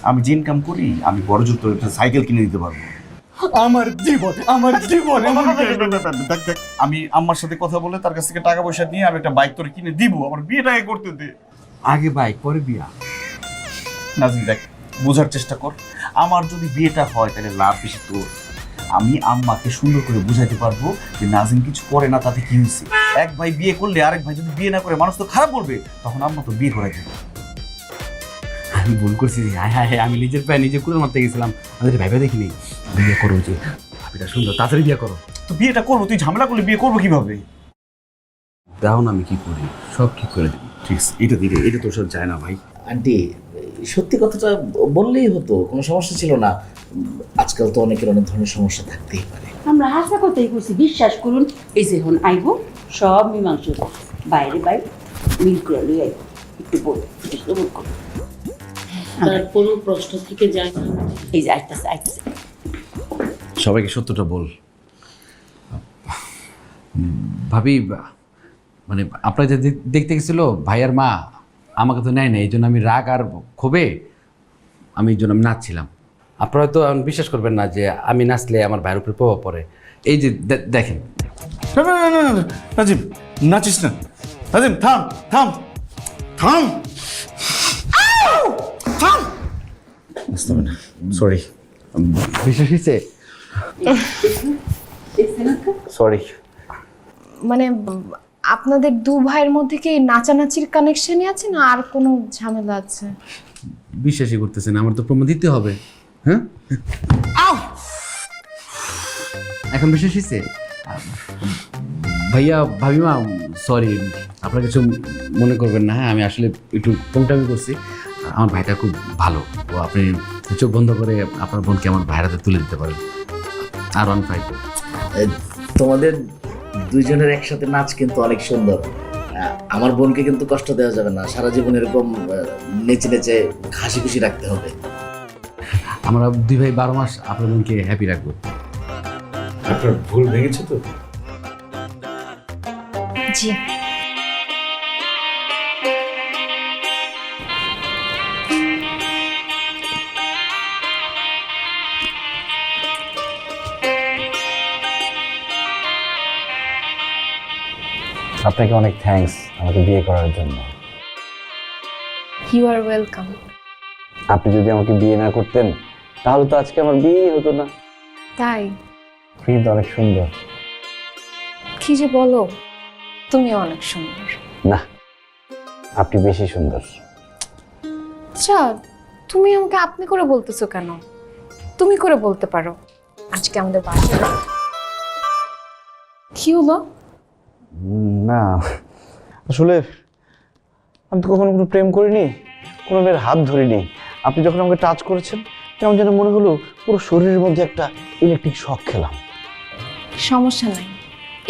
S5: আমি যে ইনকাম করি, আমি বড় জোর তোর একটা সাইকেল কিনে দিতে পারবো। আমার জীবন দেখ, আমি আম্মার সাথে কথা বলে তার কাছ থেকে টাকা পয়সা নিয়ে আমি একটা বাইক তোর কিনে দিব। আমার বিয়েটা করতে দে।
S3: আগে বাইক পরে বিয়া।
S5: নাজিম, দেখ, বোঝার চেষ্টা কর। আমার যদি বিয়েটা হয় তাহলে লাভ বেশি তোর। আমি আম্মাকে সুন্দর করে বুঝাইতে পারবো যে নাজিম কিছু করে না, তাতে কি হয়েছে। এক ভাই বিয়ে করলে আরেক ভাই যদি বিয়ে না করে, মানুষ তো খারাপ বলবে। তখন আম্মা তো বিয়ে করাই দেবে।
S3: আমি ভুল করছি। হ্যাঁ হ্যাঁ হ্যাঁ, আমি নিজের পায়ে নিজে কুড়ে মারতে গেছিলাম। আমাদের ভাইবা দেখিনি। বিয়ে করো, যে ভাবিটা সুন্দর, তাড়াতাড়ি বিয়ে করো।
S5: তো বিয়েটা করবো, তুই ঝামেলা করলে বিয়ে করবো কিভাবে?
S3: দেখো না আমি কি করি, সব ঠিক করে দিবি।
S5: ঠিক আছে, এটা দিলে এটা তোর সাথে যায় না ভাই।
S12: আন্টি, সত্যি কথাটা বললেই হতো, কোনো সমস্যা ছিল না। আজকাল তো অনেকের অনেক ধরনের সমস্যা থাকতেই পারে।
S11: আমরা হাসা কথাই করছি, বিশ্বাস করুন। এই যে এখন আইব সব মীমাংস বাইরে বাইরে মিল করে লই আইব, একটু বলুন তার কোনো প্রশ্ন থেকে যায় না। এই যে আইতাছে আইতাছে।
S3: সবাইকে সত্যটা বল। ভাবি, মানে আপনার যে দেখতে গেছিল ভাইয়ার মা, আমাকে তো নেয় না, এই জন্য আমি রাগ আর ক্ষোভে আমি এই জন্য আমি নাচছিলাম। আপনারা হয়তো বিশ্বাস করবেন না যে আমি নাচলে আমার ভাইয়ের উপরে প্রভাব পড়ে। এই যে দেখেন।
S5: না না না না না, নাজিম নাচিস না। নাজিম থাম থাম থাম থাম। বুঝতে হবে না, সরি।
S3: বিশ্বাস হয়েছে?
S2: সরি।
S1: মানে আপনাদের দু ভাইয়ের মধ্যে কি নাচানাচির কানেকশনই আছে না আর কোনো ঝামেলা আছে?
S3: বিশ্বাসই করতেছেন, আমার তো প্রমাণ দিতে হবে। হ্যাঁ, এখন বিশ্বাস হয়েছে? ভাইয়া ভাবিমা, সরি, আপনারা কিছু মনে করবেন না। হ্যাঁ, আমি আসলে একটু কমটামি করছি। আমার ভাইটা খুব ভালো, ও আপনি চোখ বন্ধ করে আপনার বোনকে আমার ভাইয়ের হাতে তুলে দিতে পারেন। আর অন ফাইভ।
S12: তোমাদের দুইজনের একসাথে নাচ কিন্তু অনেক সুন্দর। আমার বোনকে কিন্তু কষ্ট দেওয়া যাবে না, সারা জীবন এরকম নেচে নেচে হাসি খুশি রাখতে হবে।
S3: আমরা দুই ভাই 12 মাস আপনার বোনকে হ্যাপি রাখবো।
S5: আপনার ভুল ভেঙেছে তো?
S1: জি।
S2: আপনাকে অনেক থ্যাঙ্কস আমাকে বিয়ে করার জন্য।
S1: You are welcome.
S2: আপনি যদি আমাকে বিয়ে না করতেন তাহলে তো আজকে আমার বিয়ে হতো না।
S1: তাই?
S2: আপনি কিন্তু অনেক সুন্দর।
S1: কি যে বলো, তুমি অনেক সুন্দর।
S2: না, আপনি বেশি সুন্দর।
S1: আচ্ছা, তুমি আমাকে আপনি করে বলতেছো কেন? তুমি করে বলতে পারো। আজকে আমাদের বাসায় কি হলো?
S2: না, আসলে আমি তো কখনো কোনো প্রেম করিনি, কোনো মেয়ের হাত ধরিনি। আপনি যখন আমাকে টাচ করেছেন কেমন যেন মনে হলো পুরো শরীরের মধ্যে একটা ইলেকট্রিক শক খেলাম।
S1: সমস্যা নাই,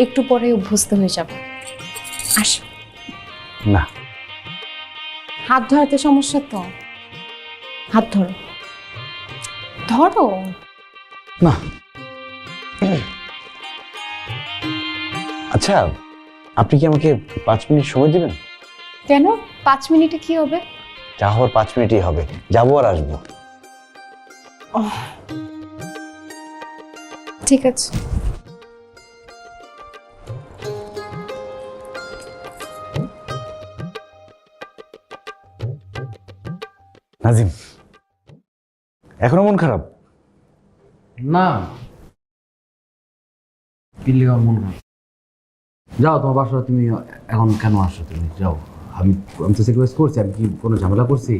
S1: একটু পরে অভ্যস্ত হয়ে যাব। আসো।
S2: না,
S1: হাত ধরাতে সমস্যা তো? হাত ধরো ধরো।
S2: না। আচ্ছা, আপনি কি আমাকে 5 মিনিট সময় দিবেন?
S1: কেন? 5 মিনিটে কি হবে?
S2: যা হওয়ার 5 মিনিটই হবে, যাবো আর আসবো।
S1: ঠিক আছে।
S2: নাজিম, এখনো মন খারাপ?
S3: না, কিনলে আমার মন খারাপ। যাও তোমার বাসা, তুমি এখন কেন আসছো? তুমি যাও। আমি তো স্যাক্রিফাইস করছি, আমি কি কোনো ঝামেলা করছি?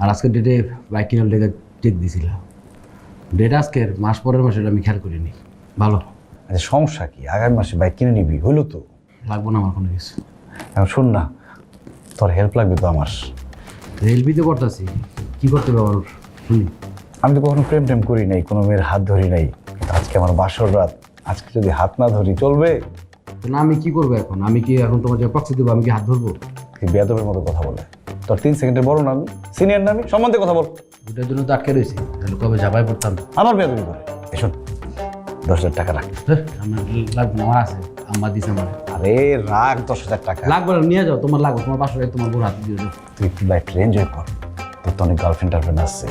S3: আর আজকের ডেটে বাইক কেনার ডেকে চেক দিছিলাম। ডেট আজকের, মাস পরের মাসে আমি খেয়াল করিনি। ভালো।
S2: আচ্ছা, সমস্যা কি? আগামী মাসে বাইক কিনে নিবি, হইলো তো।
S3: লাগবো না আমার কোনো কিছু।
S2: এখন শোন না, তোর হেল্প লাগবে তো আমার।
S3: হেল্পই তো করতেছি, কী করতে হবে আমার শুনি।
S2: আমি তো কখনো প্রেম টেম করি নাই, কোনো মেয়ের হাত ধরি নাই। আজকে আমার বাসর রাত, আজকে যদি হাত না ধরি চলবে?
S3: না, আমি কি করবো এখন? আমি কি এখন তোমার যে পক্ষে দেবো? আমি কি হাত ধরবো?
S2: তুই বেয়াদবের মতো কথা বলে। তোর 3 সেকেন্ডের বড় না আমি, সিনিয়র না আমি, সম্বন্ধে কথা বল।
S3: ওটার জন্য তো আটকে রয়েছি, তাহলে কবে ঝাপাই পড়তাম।
S2: আমার বেয়াদবি করে। শোন, 10,000 টাকা রাখ।
S3: আমার লাগবে না, আমার আছে, আম্মা দিছে আমার।
S2: আরে রাখ 10,000 টাকা।
S3: লাগবে না, নিয়ে যাও, তোমার লাগবে, তোমার বাসায় তোমার বড় হাতে দিয়ে যাও।
S2: তুই একটু লাইফটা এনজয় কর, তোর তো অনেক গার্লফ্রেন্ড টার্লফ্রেন্ড আসছে।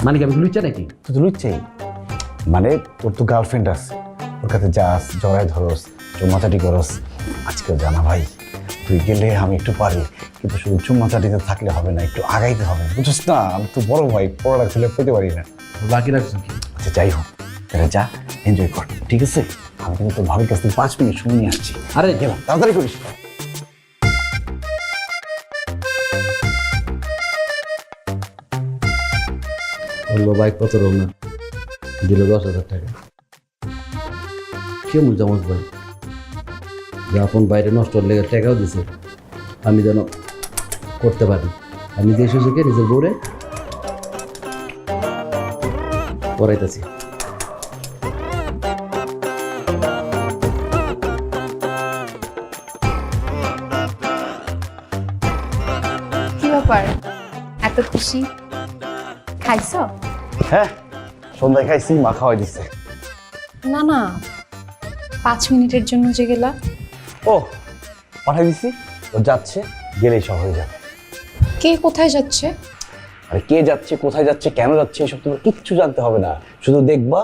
S3: মানে কি আমি লুচ্চা নাকি?
S2: তুই তো লুচ্ছেই, মানে তোর তো গার্লফ্রেন্ড আছে, ওর কাছে যাস, জড়ায় ধরস, চুম্মাচাটি করস। আজকেও জানা ভাই, তুই গেলে আমি একটু পারি, কিন্তু শুধু চুম্মাচাটিতে থাকলে হবে না, একটু আগাইতে হবে, বুঝছিস না? আমি তো বড় ভাই, পড়াটা ছেলে পেতে পারি না।
S3: বাকি রাখছো কি?
S2: আচ্ছা যাই হোক, তাহলে যা, এনজয় কর, ঠিক আছে? আমি কিন্তু তোর ভাবির কাছ থেকে 5 মিনিট সময় নিয়ে আসছি।
S3: আরে
S2: গেলাম, তাড়াতাড়ি করিস।
S3: বললো বাইক কত রোগ না, দিল 10,000 টাকা। কেমন জমজ ভাই, যে আপন বাইরে নষ্ট লেগে টাকাও দিছে, আমি যেন করতে পারি।
S12: আর নিজের শ্বশুরকে নিজের বউরে পড়াইতেছি।
S1: কি ব্যাপার এত খুশি? খাইছো?
S2: হ্যাঁ, সন্ধ্যায় খাইছি, মা খাওয়াই দিচ্ছে।
S1: না না, 5 মিনিটের জন্য যে গেলা।
S2: ও পাঠাই দিছি, ও যাচ্ছে, গেলেই সব হয়ে যাবে।
S1: কে কোথায় যাচ্ছে?
S2: আরে কে যাচ্ছে, কোথায় যাচ্ছে, কেন যাচ্ছে, এসব তোমার কিচ্ছু জানতে হবে না। শুধু দেখবা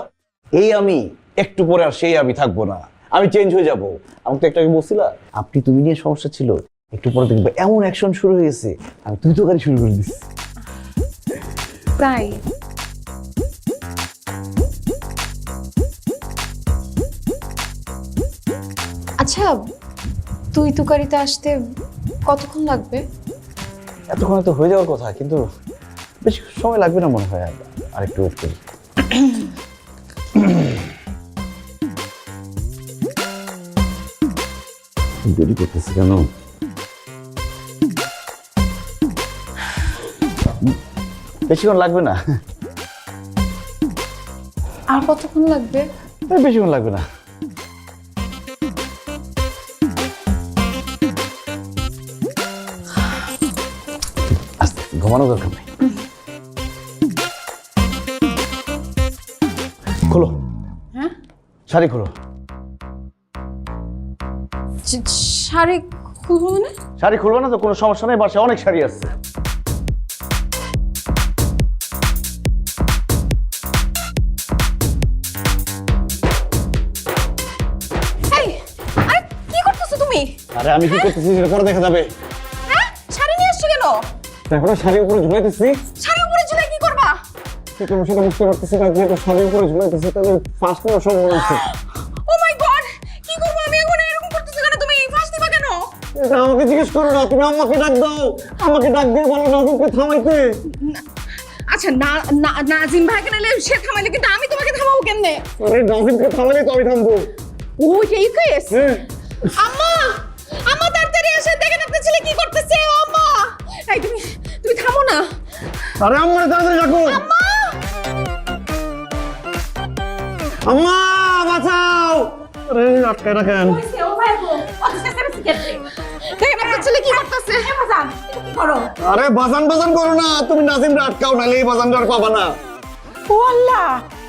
S2: এই আমি একটু পরে আর সেই আমি থাকবো না, আমি চেঞ্জ হয়ে যাব। আমাকে তো একটা আগে বলছিলা আপনি তুমি নিয়ে সমস্যা ছিল, একটু পরে দেখবা এমন অ্যাকশন শুরু হয়ে গেছে, আমি তুই তো গাড়ি শুরু করে দিচ্ছি।
S1: তাই? আচ্ছা, তুই তুকারিতে আসতে কতক্ষণ লাগবে?
S2: এতক্ষণ তো হয়ে যাওয়ার কথা, কিন্তু বেশি সময় লাগবে না মনে হয়। আর একটু ওয়েট করি। দেরি করতেছি কেন? বেশিক্ষণ লাগবে না।
S1: আর কতক্ষণ লাগবে?
S2: বেশিক্ষণ লাগবে না। আস্তে ঘুমানো দরকার নেই। খোলো।
S1: হ্যাঁ,
S2: শাড়ি খোলো।
S1: শাড়ি খুলবো মানে?
S2: শাড়ি খুলবো না তো কোনো সমস্যা নেই, বাসায় অনেক শাড়ি আছে।
S1: এই, আরে কি করতেছো তুমি?
S2: আরে আমি কি করতেছি সেটা পরে দেখা যাবে।
S1: হ্যাঁ, শাড়ি নিয়ে আসছো কেন?
S2: তারপরে শাড়ির উপরে ঝুলাইতেছি।
S1: শাড়ি উপরে ঝুলাই কি করবা?
S2: তুমি সেটা বুঝতে পারতেছি না, যেহেতু শাড়ির উপরে ঝুলাইতেছি তাহলে ফার্স্ট নেওয়ার সম্ভাবনা আছে।
S1: ও মাই গড, কি করবো আমি এখন? এরকম করতেছো কেন তুমি? ফাঁস দিবা কেন?
S2: এটা আমাকে জিজ্ঞেস করো না, তুমি আমাকে ডাক দাও। আমাকে ডাক দিয়ে বলো নাজিমকে থামাইতে।
S1: আচ্ছা, নাজিম ভাইকে নাইলে সে থামাইলে, কিন্তু আমি তোমাকে থামাবো কেমনে?
S2: আরে নাজিমকে থামাইলে তো আমি থামবো।
S1: ও এই কেস। আম্মা, আম্মা তাড়াতাড়ি এসে দেখেন আপনার ছেলে কি করতেছে। ও আম্মা, এই তুমি থামো না।
S2: আরে আম্মা তাড়াতাড়ি ডাকো।
S1: আম্মা,
S2: আম্মা বাঁচাও। আরে আটকায় রাখেন।
S1: ও ভাই গো, দেখেন আপনার ছেলে কি করতেছে। বাজান, কি করো?
S2: আরে বাজান করো না, তুমি নাজিমকে আটকাও, নাহলে এই বাজানটা আর পাবা না।
S11: ও আল্লাহ,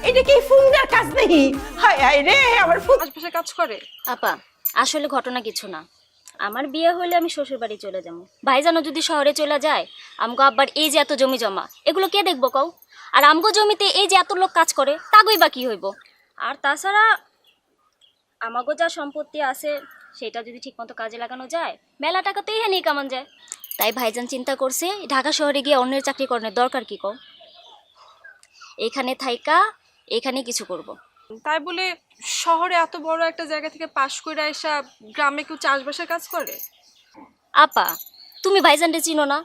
S11: এটা কি ফুঙ্গার কাজ নেই? হায় হায় রে, আমার ফুট
S1: আশপাশে কাজ করে।
S4: আপা, আসলে ঘটনা কিছু না। আমার বিয়ে হলে আমি শ্বশুর বাড়ি চলে যাবো। ভাইজানও যদি শহরে চলে যায়, আমগো আব্বার এই যে এত জমি জমা, এগুলো কে দেখবো কও? আর আমগো জমিতে এই যে এত লোক কাজ করে, তাগই বা কি হইব? আর তাছাড়া আমাগো যা সম্পত্তি আছে সেটা যদি ঠিকমতো কাজে লাগানো যায়, মেলা টাকা তো এখানেই কামান যায়। তাই ভাইজান চিন্তা করছে ঢাকা শহরে গিয়ে অন্যের চাকরি করানোর দরকার কি কও? এখানে থাইকা এখানে কিছু করব।
S1: তাই বলে শহরে এত বড় একটা জায়গা থেকে পাশ করে এসে গ্রামে কেউ চাষবাসের কাজ করে?
S4: আপা, তুমি ভাইজানকে চিনো না?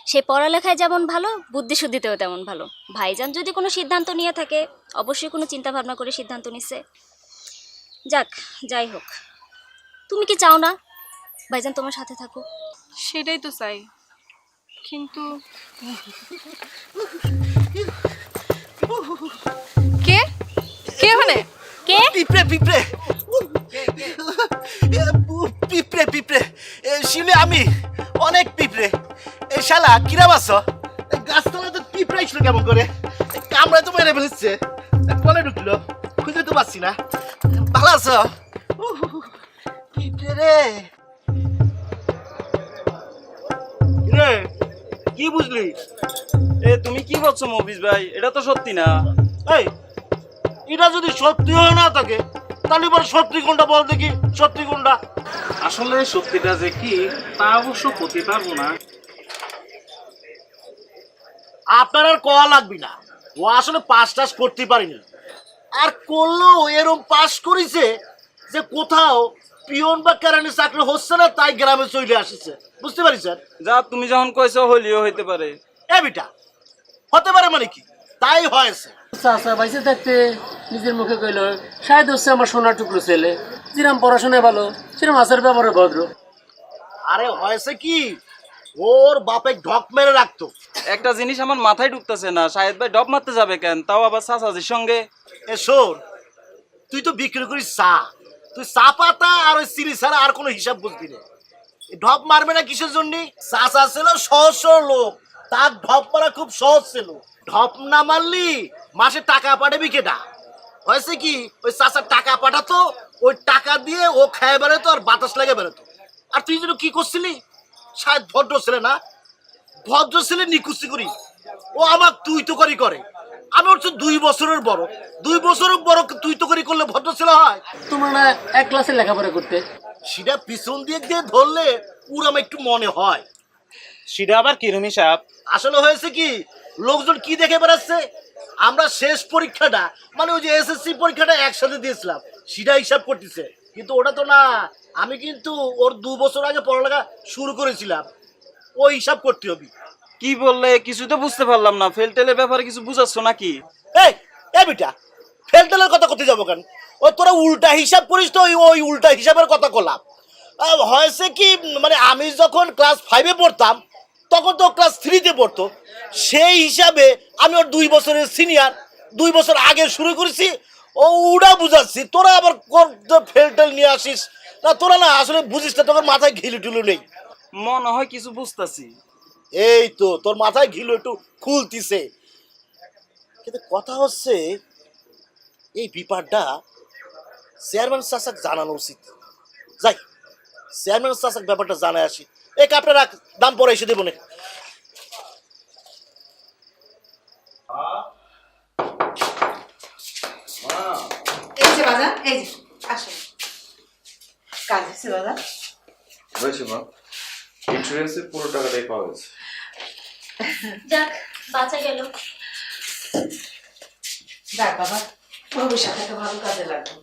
S4: সে পড়ালেখায় যেমন ভালো, বুদ্ধি শুদ্ধিতেও তেমন ভালো। ভাইজান যদি কোনো সিদ্ধান্ত নিয়ে থাকে, অবশ্যই কোনো চিন্তা ভাবনা করে সিদ্ধান্ত নিচ্ছে। যাক, যাই হোক, তুমি কি চাও না ভাইজান তোমার সাথে থাকুক?
S1: সেটাই তো চাই, কিন্তু কে কে মানে
S12: কে? পিঁপড়ে পিঁপড়ে পিঁপড়ে পিঁপড়ে শিলে আমি অনেক পিঁপড়ে। এই শালা কিরাম আছো? গাছতলা তো পিঁপড়ে ছিল কেমন করে, কামড়ায় তো মেরে ফেলেছে, কলে ঢুকলো, খুঁজে তো পাচ্ছি না। ভালো আছো? পিঁপড়ে রে
S3: রে, কি বুঝলি? তুমি কি বলছো মফিজ ভাই? এটা তো সত্যি না।
S12: এই, এটা যদি সত্যি হয় না থাকে তাহলে এবার সত্যি কোনটা বল দেখি, সত্যি কোনটা?
S3: আসলে সত্যিটা যে কি তা অবশ্য বলতে পারবো না।
S12: আপনার আর কোয়া লাগবে না, ও আসলে পাস টাস করতে পারিনি, আর করলেও এরকম পাস করেছে যে কোথাও পিয়ন বা কেরানি চাকরি হচ্ছে না, তাই গ্রামে চলে আসছে। বুঝতে পারি স্যার?
S3: যা তুমি যখন কইছো হইলেও হইতে পারে।
S12: এ বিটা, হতে পারে মানে কি? তাই হয়েছে।
S15: চাচা বাইসে থাকতে নিজের মুখে কইল শায়দ হচ্ছে আমার সোনার টুকরো ছেলে, যেরকম পড়াশোনায় ভালো সেরকম আচার ব্যাপারে ভদ্র।
S12: আরে হয়েছে কি, ওর বাপে ঢক মেরে রাখতো।
S7: একটা জিনিস আমার মাথায় ঢুকতেছে না, শাহেদ ভাই ডব মারতে যাবে কেন, তাও আবার চাচাজির সঙ্গে?
S12: এ শোন, তুই তো বিক্রি করিস চা, তুই চা পাতা আর ওই চিনি ছাড়া আর কোনো হিসাব বুঝবি না। ঢপ মারবে না কিসের জন্য? চাচা ছিল সহজ সরল লোক, তার ঢপ মারা খুব সহজ ছিল। ঢপ না মারলি মাসে টাকা পাঠাবি কেটা? হয়েছে কি, ওই চাচার টাকা পাঠাতো, ওই টাকা দিয়ে ও খায় বেড়াতো আর বাতাস লাগে বেড়াতো। আর তুই যেন কি করছিলি? শায়দ ভদ্র ছেলে না, ভদ্র ছেলে নিকুচি করি। ও আমার তুই তো করি করে, আমি হচ্ছে 2 বছরের বড়, 2 বছরের বড় তুই তো করি করলে ভদ্র ছেলে হয়?
S15: তোমরা না এক ক্লাসে লেখাপড়া করতে?
S12: সেটা পিছন দিয়ে ধরলে উড়াম একটু মনে হয়।
S7: সেটা আবার কিরম হিসাব?
S12: আসলে হয়েছে কি, লোকজন কি দেখে বেড়াচ্ছে, আমরা শেষ পরীক্ষাটা মানে ওই যে এসএসসি পরীক্ষাটা একসাথে দিয়েছিলাম সেটা হিসাব করতেছে, কিন্তু ওটা তো না। আমি কিন্তু ওর 2 বছর আগে পড়ালেখা শুরু করেছিলাম, ওই হিসাব করতে হবে।
S7: কি বললে কিছু তো বুঝতে পারলাম না, ফেল টেলের ব্যাপারে কিছু বুঝাচ্ছ নাকি?
S12: এই এ বেটা, ফেলটেলের কথা করতে যাবো কেন? ওই তোরা উল্টা হিসাব করিস তো, ওই উল্টা হিসাবের কথা করলাম। হয়েছে কি, মানে আমি যখন ক্লাস 5-এ পড়তাম তখন তো ক্লাস 3-তে পড়তো, সেই হিসাবে আমি ওর 2 বছরের সিনিয়র, 2 বছর আগে শুরু করেছি। ও উড়া বুঝাচ্ছি, তোরা আবার ফেলটেল নিয়ে আসিস না। তোরা না আসলে বুঝিস না, তোর মাথায় ঘিলু টুলু নেই।
S7: মনে হয় কিছু বুঝতেছি।
S12: এই তো তোর মাথায় ঘিলু একটু খুলতিছে, কিন্তু কথা হচ্ছে এই ব্যাপারটা চেয়ারম্যান চাচাক জানানো উচিত। যাই চেয়ারম্যান চাচাক ব্যাপারটা জানায় আসি। এই কাপটা রাখ, দাম পরে এসে দেবো না।
S1: এই যে বাজার, এই যে আসেন। কাজ আছে বাজার?
S2: হয়েছে মা, ইন্স্যুরেন্সের পুরো টাকাটাই পাওয়া গেছে।
S4: যাক, বাঁচা গেল।
S1: যাক বাবা, ভবিষ্যতে একটা ভালো কাজে লাগবে।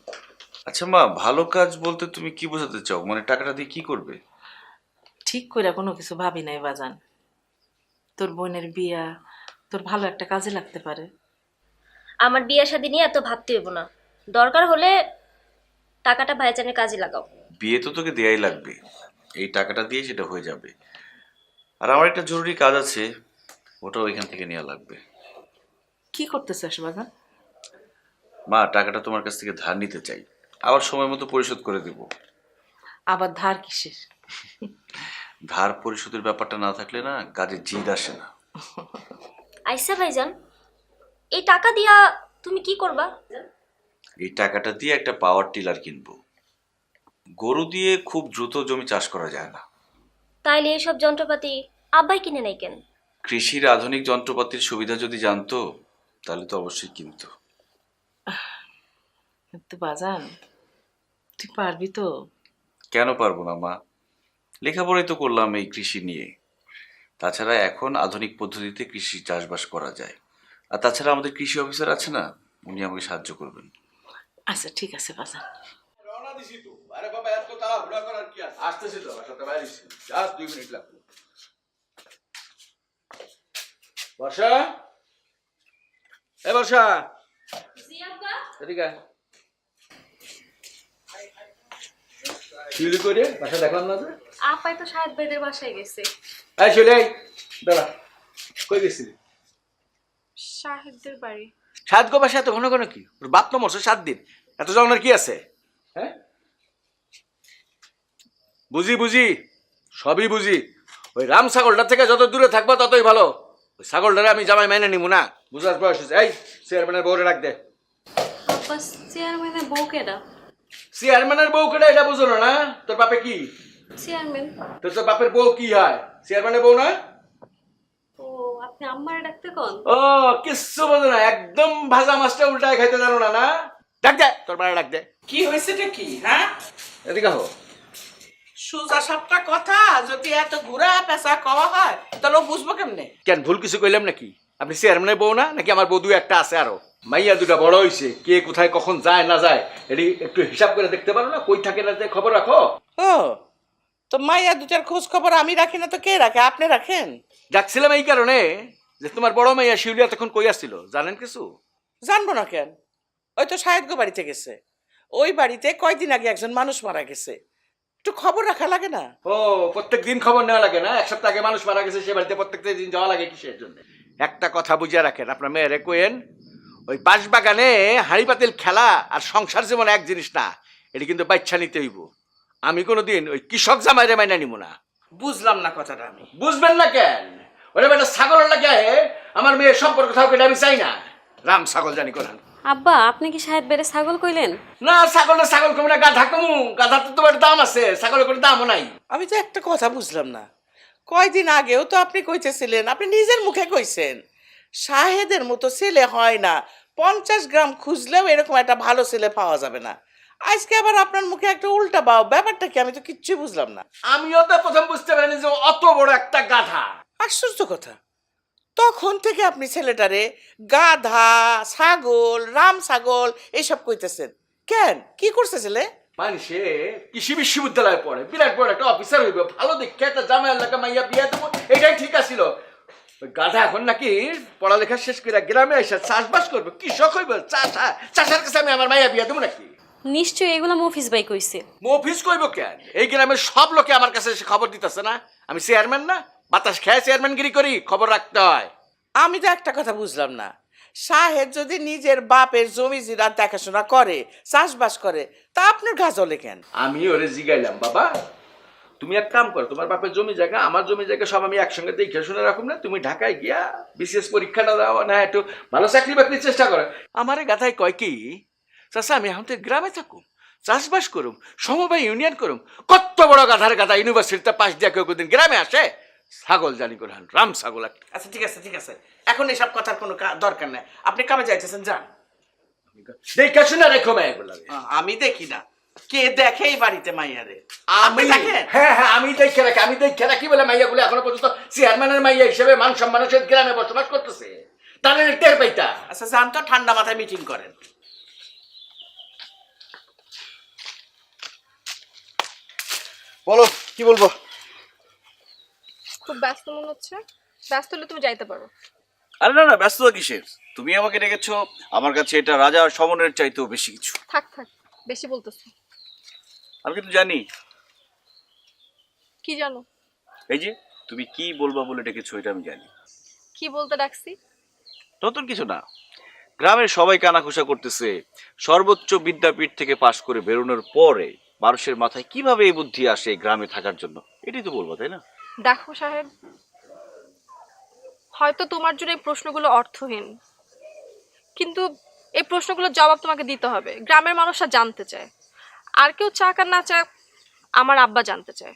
S2: আচ্ছা মা, ভালো কাজ বলতে তুমি কি বোঝাতে চাও? মানে টাকাটা দিয়ে কি করবে?
S16: ঠিক করে কোনো কিছু ভাবি নাই বাজান। তোর বোনের বিয়া তোর ভালো একটা কাজে লাগতে পারে।
S4: আমার বিয়ে শাদী নিয়ে এত ভাবতে হইব না, দরকার হলে টাকাটা ভাইজানের কাজে লাগাও।
S2: বিয়ে তো তোকে দেয়াই লাগবে, এই টাকাটা দিয়ে সেটা হয়ে যাবে। আর আমার একটা জরুরি কাজ আছে, ওটাও এখান থেকে নেওয়া লাগবে।
S16: কি করতে চাস বাজান?
S2: মা, টাকাটা তোমার কাছ থেকে ধার নিতে চাই, আবার সময় মতো পরিশোধ করে দেব।
S16: আবার ধার কিসের?
S2: ধার পরিশোধের ব্যাপারটা না থাকলে না কাজে জিদ আসে না।
S4: আইসা ভাইজান, এই টাকা দিয়া তুমি কি করবা?
S2: এই টাকাটা দিয়ে একটা পাওয়ার টিলার কিনবো। গরু দিয়ে খুব দ্রুত জমি চাষ করা যায় না।
S4: তাইলে এইসব যন্ত্রপাতি আব্বাই কিনে নাই কেন?
S2: কৃষির আধুনিক যন্ত্রপাতির সুবিধা যদি জানতো তাহলে তো অবশ্যই কিনতো।
S16: কিন্তু বাজান, তুই পারবি তো?
S2: কেন পারবো না মা, লেখাপড়াই তো করলাম এই কৃষি নিয়ে। তাছাড়া এখন আধুনিক পদ্ধতিতে কৃষি চাষবাস করা যায়। আর তাছাড়া আমাদের কৃষি অফিসার আছে না, উনি আমাকে সাহায্য করবেন।
S16: আচ্ছা ঠিক আছে বাজান।
S3: রওনা দিছি তো। আরে বাবা, এত তাড়াহুড়া করার কি আছে? আসতেছি তো, সাথে বাইরে জাস্ট 2 মিনিট লাগবে। বর্ষা, এ বর্ষা,
S4: জি আব্বা।
S3: এদিকে আয়। শিউলি কই রে? বাসা দেখলাম না যে।
S4: আপাই তো শাহেদ ভাইদের বাসায় গেছে।
S3: এই শিউলি, দাঁড়া। কই গেছিলি?
S4: শাহেদদের বাড়ি।
S3: 7 গো বাসা এত ঘন ঘন কি? ওর বাপ তো মরছে 7 দিন, এত জনের কি আছে? হ্যাঁ, বুঝি বুঝি, সবই বুঝি। ওই রাম ছাগলটার থেকে যত দূরে থাকবা ততই ভালো। ওই ছাগলটারে আমি জামাই মেনে নিব না, বুঝার বয়স হয়েছে। এই চেয়ারম্যানের বউরে রাখ দে।
S4: আব্বা, চেয়ারম্যানের বউ কেডা?
S3: চেয়ারম্যানের বউ কেটে এটা বুঝো না? তোর বাপে কি?
S4: চেয়ারম্যান।
S3: তোর বাপের বউ কি হয়? চেয়ারম্যানের বউ না?
S4: ও, আপনি আম্মারে ডাকতে কোন?
S3: ও, কিচ্ছু বোঝো না, একদম ভাজা মাছটা উল্টায় খাইতে জানো না। না, ডাক দে, তোর বাড়ি ডাক দে।
S15: কি হয়েছেটা কি? হ্যাঁ,
S3: এদিকে হো।
S15: সুজা সাপটা কথা যদি এত ঘুরা পেঁচা কওয়া হয় তাহলে বুঝবো কেমনে?
S3: কেন ভুল কিছু কইলাম নাকি? আপনি চেয়ারম্যানের বউ না নাকি? আমার বউ 2-1টা আছে আরো। মাইয়া 2টা বড় হইছে, কে কোথায় কখন যায় না যায় এটি একটু হিসাব করে দেখতে পারো না? কই থাকে না যায় খবর রাখো।
S15: ও, তো মাইয়া 2টার খোঁজ খবর আমি রাখি না তো কে রাখে? আপনি রাখেন?
S3: ডাকছিলাম এই কারণে যে তোমার বড় মাইয়া শিউলি এতক্ষণ কই আসছিল, জানেন কিছু?
S15: জানবো না কেন? ওই তো শাহেদ গো বাড়িতে গেছে। ওই বাড়িতে কয়দিন আগে একজন মানুষ মারা গেছে, একটু খবর রাখা লাগে না?
S3: ও প্রত্যেক দিন খবর নেওয়া লাগে না? এক সপ্তাহ আগে মানুষ মারা গেছে, সে বাড়িতে প্রত্যেক দিন যাওয়া লাগে কিসের জন্য? একটা কথা বুঝে রাখেন, আপনার মেয়েরে কোয়েন ওই বাঁশবাগানে হাঁড়ি পাতিল খেলা আর সংসার যেমন এক জিনিস না, এটা কিন্তু বাচ্চা নিতে হইব। আমি কোনোদিন ওই কৃষক জামাইরে মাইনা নিব না।
S15: বুঝলাম না কথাটা আমি।
S3: বুঝবেন না কেন? ওরে বেটা ছাগলের লাগে আমার মেয়ের সম্পর্ক থাকুক, এটা আমি চাই না। রাম ছাগল জানি কোরআন।
S17: আব্বা আপনি কি সাহেব বেড়ে ছাগল কইলেন?
S3: না, ছাগল কমু না, গাধা কমু। গাধার তো তোমার দাম আছে, ছাগলের কোনো দামও নাই।
S15: আমি তো একটা কথা বুঝলাম না, কয়দিন আগেও তো আপনি কইতেছিলেন, আপনি নিজের মুখে কইছেন শাহেদের মতো ছেলে হয় না, 50 গ্রাম খুঁজলেও এরকম একটা ভালো ছেলে পাওয়া যাবে না। আজকে আবার আপনার মুখে একটা উল্টা বাও, ব্যাপারটা কি? আমি তো কিচ্ছু বুঝলাম না।
S3: আমিও তো প্রথম বুঝতে পারিনি যে অত বড় একটা গাধা।
S15: আশ্চর্য কথা, তখন থেকে আপনি ছেলেটারে গাধা, ছাগল, রাম ছাগল এইসব কইতেছেন কেন? কি করছে ছেলে?
S3: মানুষে কৃষি বিশ্ববিদ্যালয়ে পড়ে, বিরাট বড় একটা অফিসার হইবে, ভালো দেখে একটা জামাই এলাকা মাইয়া বিয়া দেবো, এটাই ঠিক আছিল। ওই গাধা এখন নাকি পড়ালেখা শেষ করে গ্রামে এসে চাষবাস করবে, কৃষক হইবে, চাষার কাছে আমি আমার মাইয়া বিয়া দেবো নাকি?
S17: নিশ্চয়ই এগুলো মফিজ ভাই কইছে।
S3: মফিজ কইব কেন? এই গ্রামের সব লোকে আমার কাছে এসে খবর দিতেছে না? আমি চেয়ারম্যান না? বাতাস খেয়ে চেয়ারম্যানগিরি করি, খবর রাখতে হয়।
S15: আমি তো একটা কথা বুঝলাম না, শাহেদ যদি নিজের বাপের জমি জিরাত দেখাশোনা করে, চাষবাস করে, তা আপনার গা জ্বলে কেন?
S3: আমি ওরে জিগাইলাম, বাবা তুমি এক কাম করো, তোমার বাপের জমি জায়গা, আমার জমি জায়গা সব আমি একসঙ্গে দেখে শুনে রাখুন না, তুমি ঢাকায় গিয়া বিশেষ পরীক্ষাটা দাও না, একটু ভালো চাকরি বাকরির চেষ্টা করো। আমারে গাথায় কয় কি, চাষা আমি এখন তো গ্রামে থাকুম, চাষবাস করুম, সমবায় ইউনিয়ন করুম। কত বড় গাধার গাধা ইউনিভার্সিটিতে পাশ দিয়ে কেউ কোনদিন গ্রামে আসে? ছাগল জানি করে রাম ছাগল একটা।
S15: আচ্ছা ঠিক আছে ঠিক আছে, এখন এসব কথার কোনো দরকার নেই, আপনি কামে যাইতেছেন, যান।
S3: দেখে শুনে রেখো মেয়েগুলো।
S15: আমি দেখি না, কে দেখে এই বাড়িতে মাইয়ারে?
S3: আমি হ্যাঁ হ্যাঁ আমি দেখে রাখি, আমি দেখে রাখি বলে মাইয়াগুলো এখনো পর্যন্ত চেয়ারম্যানের মাইয়া হিসেবে মান সম্মানের সহিত গ্রামে বসবাস করতেছে, তাহলে টের পাইতা।
S15: আচ্ছা যান তো, ঠান্ডা মাথায় মিটিং করেন।
S2: বলো কি বলবো?
S1: খুব ব্যস্ত মনে হচ্ছে। ব্যস্ত হলে তুমি যাইতে পারো।
S2: আরে না না, ব্যস্ততা কিসের? তুমি আমাকে ডেকেছো, আমার কাছে এটা রাজা সমনের চাইতেও বেশি কিছু।
S1: থাক থাক, বেশি বলতেছো।
S2: আমি কিন্তু জানি।
S1: কি জানো?
S2: এই যে তুমি কি বলবা বলে ডেকেছো, এটা আমি জানি।
S1: কি বলতে ডাকছি?
S2: নতুন কিছু না, গ্রামের সবাই কানাঘুষা করতেছে সর্বোচ্চ বিদ্যাপীঠ থেকে পাশ করে বেরোনোর পরে মানুষের মাথায় কিভাবে এই বুদ্ধি আসে গ্রামে থাকার জন্য, এটাই তো বলবো, তাই না?
S1: দেখো সাহেব, হয়তো তোমার জন্য এই প্রশ্নগুলো অর্থহীন, কিন্তু এই প্রশ্নগুলোর জবাব তোমাকে দিতে হবে। গ্রামের মানুষরা জানতে চায়, আর কেউ চাক আর না চাক, আমার আব্বা জানতে চায়।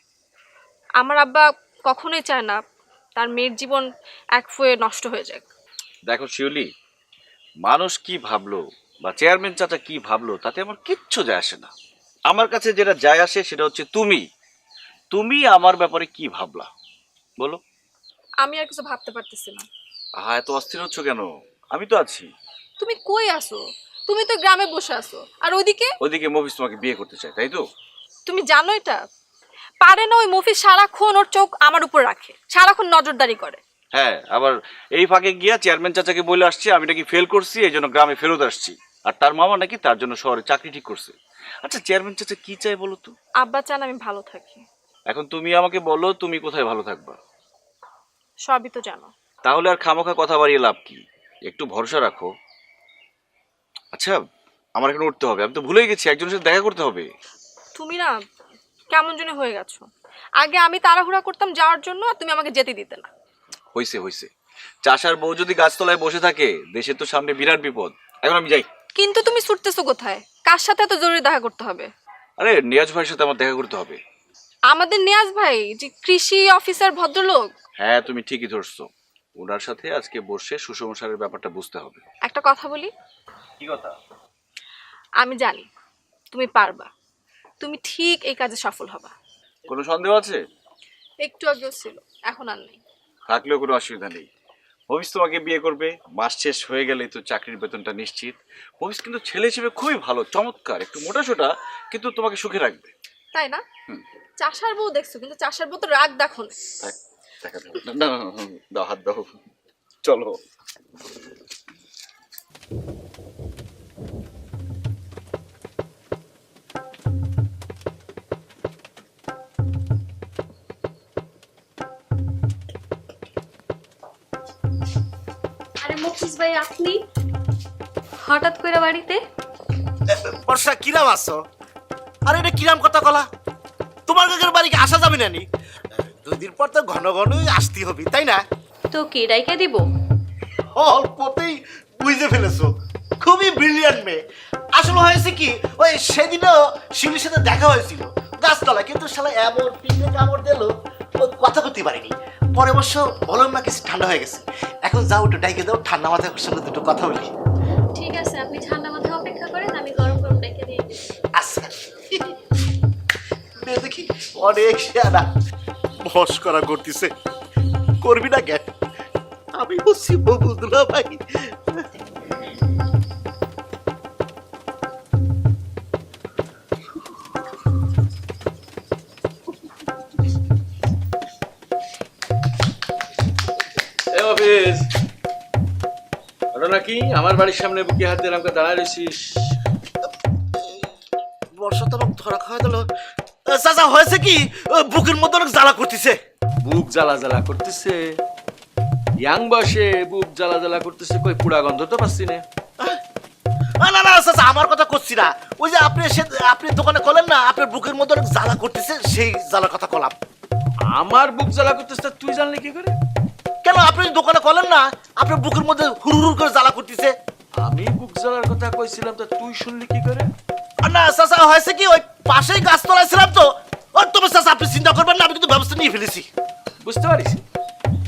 S1: আমার আব্বা কখনোই চায় না তার মেয়ের জীবন এক ফুয়ে নষ্ট হয়ে যাক।
S2: দেখো শিউলি, মানুষ কি ভাবলো বা চেয়ারম্যান চাচা কি ভাবলো তাতে আমার কিচ্ছু যায় আসে না। আমার কাছে যেটা যায় আসে সেটা হচ্ছে তুমি আমার ব্যাপারে কি ভাবলা বলো।
S1: আমি আর কিছু ভাবতে পারতেছি না।
S2: এত অস্থির হচ্ছ কেন? আমি তো আছি।
S1: তুমি কই আসো? তুমি তো গ্রামে বসে আছো, আর
S2: ওদিকে মফিজ তোমাকে বিয়ে করতে চায়, তাই তো?
S1: তুমি জানো এটা? পারে না ওই মফিজ সারাক্ষণ ওর চোখ আমার উপর রাখে, সারাক্ষণ নজরদারি করে।
S2: হ্যাঁ, আবার এই ফাঁকে গিয়া চেয়ারম্যান চাচাকে বলে আসছি আমি নাকি ফেল করছি, এই জন্য গ্রামে ফেরত আসছি, আর তার মামা নাকি তার জন্য শহরে চাকরি ঠিক করছে। আচ্ছা চেয়ারম্যান চাচা কি চাই বলো তো?
S1: আব্বা চান আমি ভালো থাকি।
S2: এখন তুমি আমাকে বলো তুমি কোথায় ভালো থাকবা?
S1: সবই তো জানো।
S2: তাহলে আর খামোখা কথা বাড়িয়ে লাভ কি? একটু ভরসা রাখো। আচ্ছা আমার এখন উঠতে হবে, আমি তো ভুলেই গেছি একজনের সাথে দেখা করতে হবে।
S1: তুমি না কেমন জন্য হয়ে গেছো। আগে আমি তাড়াহুড়া করতাম যাওয়ার জন্য, আর তুমি আমাকে যেতে দিতে না।
S2: হইছে চাষার বউ যদি গাছতলায় বসে থাকে দেশের তো সামনে বিরাট বিপদ। এখন আমি যাই।
S1: কিন্তু তুমি ছুটতেছো কোথায়? কার সাথে এত জরুরি দেখা করতে হবে?
S2: আরে নিয়াজ ভাইয়ের সাথে আমার দেখা করতে হবে।
S1: আমাদের নিয়াজ ভাই যে কৃষি অফিসার ভদ্রলোক?
S2: হ্যাঁ তুমি ঠিকই ধরছো, ওনার সাথে আজকে বসে সুষমসারের ব্যাপারটা বুঝতে হবে।
S1: একটা কথা বলি।
S2: কি কথা?
S1: আমি জানি তুমি পারবা, তুমি ঠিক এই কাজে সফল হবা।
S2: কোনো সন্দেহ আছে?
S1: একটু আগেও ছিল, এখন আর নেই।
S2: থাকলেও কোনো অসুবিধা নেই। মফিজ তোমাকে বিয়ে করবে, মাস শেষ হয়ে গেলে তো চাকরির বেতনটা নিশ্চিত। মফিজ কিন্তু ছেলে হিসেবে খুবই ভালো, চমৎকার, একটু মোটাসোটা, কিন্তু তোমাকে সুখে রাখবে।
S1: তাই না? চাষার বউ দেখছো, কিন্তু চাষার বউ তো রাগ দেখো না।
S2: না দাও, হাত দাও, চলো।
S17: মফিজ ভাই আপনি হঠাৎ করে বাড়িতে?
S12: বর্ষা কিরাম আছো? আরে এটা কিরাম কথা কলা, তোমার কাকের বাড়িকে আসা যাবে না নি? 2 দিন পর তো ঘন ঘনই আসতে হবে, তাই না?
S17: তো কি ডাইকা দিব?
S12: অল্পতেই বুঝে ফেলেছো, খুবই ব্রিলিয়ান্ট মেয়ে। আসলে হয়েছে কি, ওই সেদিনও শিউলির সাথে দেখা হয়েছিল গাছতলা, কিন্তু শালা এমন পিঠে কামড় দিল ও কথা করতে পারিনি। পরে অবশ্য বললাম না কিছু ঠান্ডা হয়ে গেছে। এখন যাও একটু ডাইকে দাও, ঠান্ডা মাথায় ওর সঙ্গে দুটো কথা বলি।
S17: ঠিক আছে, আপনি ঠান্ডা মাথায় অপেক্ষা করেন, আমি গরম গরম ডাইকা দিয়ে দিচ্ছি।
S12: আচ্ছা মেয়ে দেখি অনেক শেয়ারা মস্করা করতেছে, করবি না কেন? আমি হচ্ছি ববুদুল্লাহ ভাই।
S3: এ অফিস ঘটনা কি? আমার বাড়ির সামনে বুকে হাত দিয়ে আমাকে দাঁড়ায় রয়েছিস।
S12: বর্ষা তো আমাকে ধরা খাওয়া দিল। চাচা হয়েছে কি, বুকের মধ্যে অনেক জ্বালা করতেছে।
S3: বুক জ্বালা জ্বালা করতেছে? ইয়াং বয়সে বুক জ্বালা জ্বালা করতেছে, কই পুরা গন্ধ তো পাচ্ছি না।
S12: না না চাচা, আমার কথা করছি না। ওই যে আপনি দোকানে কলেন না আপনার বুকের মধ্যে অনেক জ্বালা করতেছে, সেই জ্বালার কথা কলাম।
S3: আমার বুক জ্বালা করতেছে তুই জানলি কি করে?
S12: কেন আপনি দোকানে কলেন না আপনার বুকের মধ্যে হুড় হুড় করে জ্বালা করতেছে?
S3: আমি বুক জ্বালার কথা কইছিলাম, তা তুই শুনলি কি করে?
S12: না চাচা হয়েছে কি, ওই পাশেই গাছ তোলাইছিলাম তো। ও তবে চাচা আপনি চিন্তা করবেন না, আমি কিন্তু ব্যবস্থা নিয়ে ফেলেছি।
S3: বুঝতে পারিস?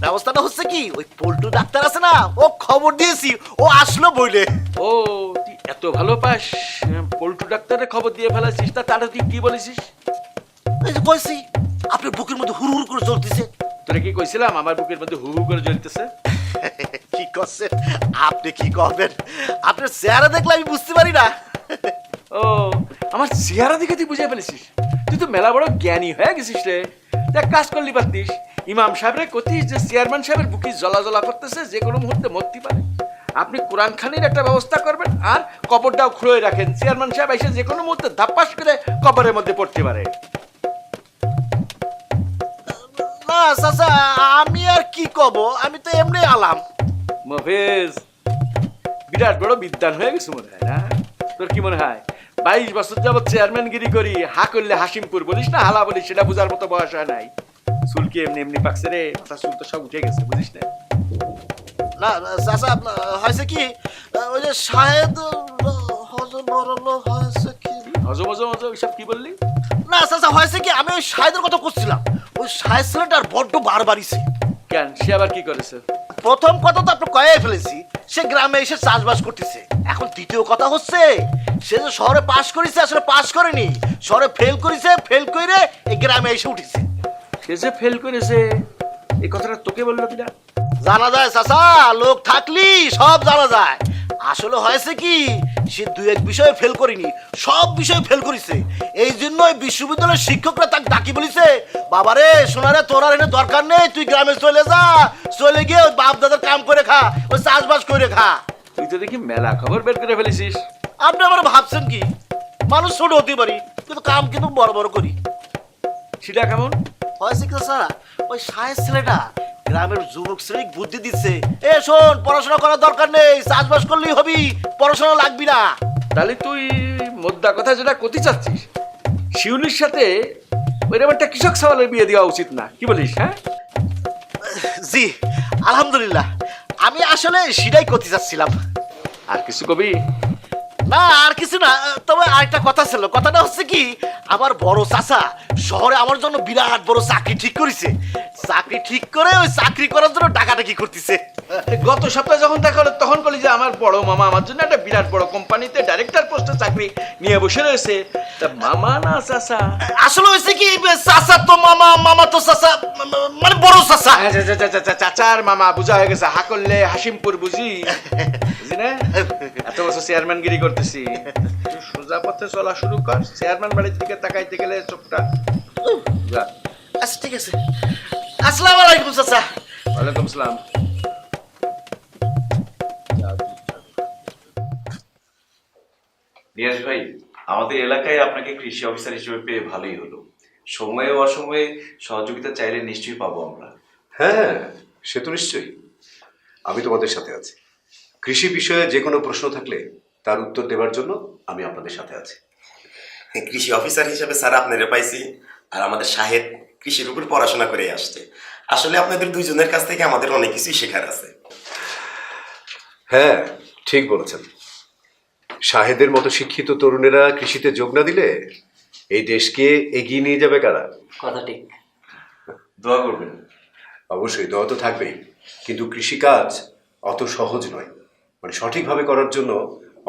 S12: ব্যবস্থাটা হচ্ছে কি, ওই পল্টু ডাক্তার আছে না, ও খবর দিয়েছি, ও আসলো বইলে।
S3: ও তুই এত ভালো পাস, পল্টু ডাক্তারের খবর দিয়ে ফেলাছিস, তা তারা তুই কি বলেছিস?
S12: এই যে কইছি আপনার বুকের মধ্যে হুড় হুড় করে জ্বলতেছে।
S3: তোরা কি কইছিলাম আমার বুকের মধ্যে হু হু করে জ্বলতেছে?
S12: কি করছেন আপনি, কি করবেন? আপনার চেহারা দেখলে আমি বুঝতে পারি না।
S3: ও আমার চেহারা দেখে তুই বুঝে ফেলেছিস? তুই তো মেলা বড় জ্ঞানী হয়ে গেছিস রে। দেখ কাজ করলি পারতিস, ইমাম সাহেবরে কতিস যে চেয়ারম্যান সাহেবের বুকি জ্বলা জ্বলা করতেছে, যে কোনো মুহূর্তে মরতে পারে। আপনি কোরআন খানির একটা ব্যবস্থা করবেন আর কবরটাও খুঁড়ে রাখেন, চেয়ারম্যান সাহেব এসে যে কোনো মুহূর্তে ধাপ্পাস করে কবরের মধ্যে পড়তে পারে।
S12: না চাচা, আমি আর কি কব, আমি তো এমনি আলাম।
S3: মফিজ বিরাট বড় বিদ্যান হয়ে গেছে মনে হয় না? তোর কি মনে হয় 22 বছর যাবত চেয়ারম্যানগিরি করি, হা করলে হাসিমপুর বলিস না হালা বলিস, সেটা বোঝার মতো বয়স হয় নাই। চুল কি এমনি এমনি পাকছে রে? মাথা চুল তো সব উঠে গেছে, বুঝিস না?
S12: না চাচা হয়েছে কি, ওই যে শাহেদ হজম হয়েছে কি,
S3: হজম হজম হজম এসব কি বললি?
S12: না চাচা হয়েছে কি, আমি ওই শাহেদের কথা করছিলাম। ওই শাহেদ ছেলেটার বড্ড বার বাড়িছে।
S3: কেন, সে আবার কি করেছে?
S12: প্রথম কথা তো আপনি কয়ে ফেলেছি, সে গ্রামে এসে চাষবাস করতেছে। এখন দ্বিতীয় কথা হচ্ছে, সে যে শহরে পাশ করেছে আসলে পাশ করেনি, শহরে ফেল করেছে, ফেল করে এই গ্রামে এসে উঠেছে।
S3: সে যে ফেল করেছে এই কথাটা তোকে বললো কিনা?
S12: জানা যায় চাচা, লোক থাকলি সব জানা যায়। আসলে হয়েছে কি, সে 2-1 বিষয়ে ফেল করেনি, সব বিষয়ে ফেল করেছে। এই জন্য বিশ্ববিদ্যালয়ের শিক্ষকরা তাকে ডাকি বলিছে, বাবারে সোনারে তোর আর এনে দরকার নেই, তুই গ্রামে চলে যা, চলে গিয়ে ওই বাপ দাদার কাম করে খা, ওই চাষবাস করে খা।
S3: তুই তো দেখি মেলা খবর বের করে ফেলেছিস।
S12: আপনি আবার ভাবছেন কি, মানুষ ছোট হতে পারি কিন্তু কাম কিন্তু বড় বড় করি।
S3: সেটা কেমন
S12: হয়েছে কি স্যার, ওই শাহের ছেলেটা গ্রামের যুবক শ্রেণী বুদ্ধি দিচ্ছে, এ শোন পড়াশোনা করার দরকার নেই, চাষবাস করলেই হবি, পড়াশোনা লাগবি না।
S3: তাহলে তুই মোদ্দা কথা যেটা করতে চাচ্ছিস, শিউলির সাথে ওইরকম একটা কৃষক সওয়ালের বিয়ে দেওয়া উচিত না, কি বলিস? হ্যাঁ
S12: জি আলহামদুলিল্লাহ, আমি আসলে সেটাই করতে চাচ্ছিলাম।
S3: আর কিছু কবি?
S12: না আর কিছু না, তবে আরেকটা কথা ছিল। কথাটা হচ্ছে কি, আমার বড় চাচা শহরে আমার জন্য বিরাট বড় চাকরি ঠিক করেছে। চাকরি ঠিক করে ওই চাকরি করার জন্য ডাকাডাকি করতেছে।
S3: গত সপ্তাহে যখন দেখা হলো তখন বলি যে আমার বড় মামা আমার জন্য একটা বিরাট বড় কোম্পানিতে ডাইরেক্টর পোস্টে চাকরি নিয়ে বসে রয়েছে। তা মামা না চাচা?
S12: আসলে হয়েছে কি, চাচা তো মামা, মামা তো চাচা, মানে বড় চাচা।
S3: চাচার মামা বুঝা হয়ে গেছে, হা করলে হাসিমপুর বুঝি, বুঝি না? এত বছর চেয়ারম্যানগিরি করতেছি, সোজা পথে চলা শুরু কর। চেয়ারম্যান বাড়ির দিকে তাকাইতে গেলে চোখটা।
S12: আচ্ছা ঠিক আছে, আসসালামু আলাইকুম চাচা।
S3: ওয়ালাইকুম সালাম।
S10: নিয়াজ ভাই, আমাদের এলাকায় আপনাকে কৃষি অফিসার হিসেবে পেয়ে ভালোই হলো। সময়ে অসময়ে সহযোগিতা চাইলে নিশ্চয়ই পাবো আমরা।
S18: হ্যাঁ সে তো নিশ্চয়ই, আমি তোমাদের সাথে আছি। কৃষি বিষয়ে যে কোনো প্রশ্ন থাকলে তার উত্তর দেওয়ার জন্য আমি আপনাদের সাথে আছি।
S19: কৃষি অফিসার হিসেবে স্যার আপনারা পাইছি, আর আমাদের শাহেদ কৃষির উপর পড়াশোনা করে আসছে। আসলে আপনাদের দুইজনের কাছ থেকে আমাদের অনেক কিছুই শেখার আছে।
S18: হ্যাঁ, ঠিক বলেছেন। শাহেদের মতো শিক্ষিত তরুণেরা কৃষিতে যোগ না দিলে এই দেশকে এগিয়ে নিয়ে যাবে কারা?
S12: কথা ঠিক।
S18: দোয়া করবেন। অবশ্যই দোয়া তো থাকবেই, কিন্তু কৃষিকাজ অত সহজ নয়। মানে সঠিকভাবে করার জন্য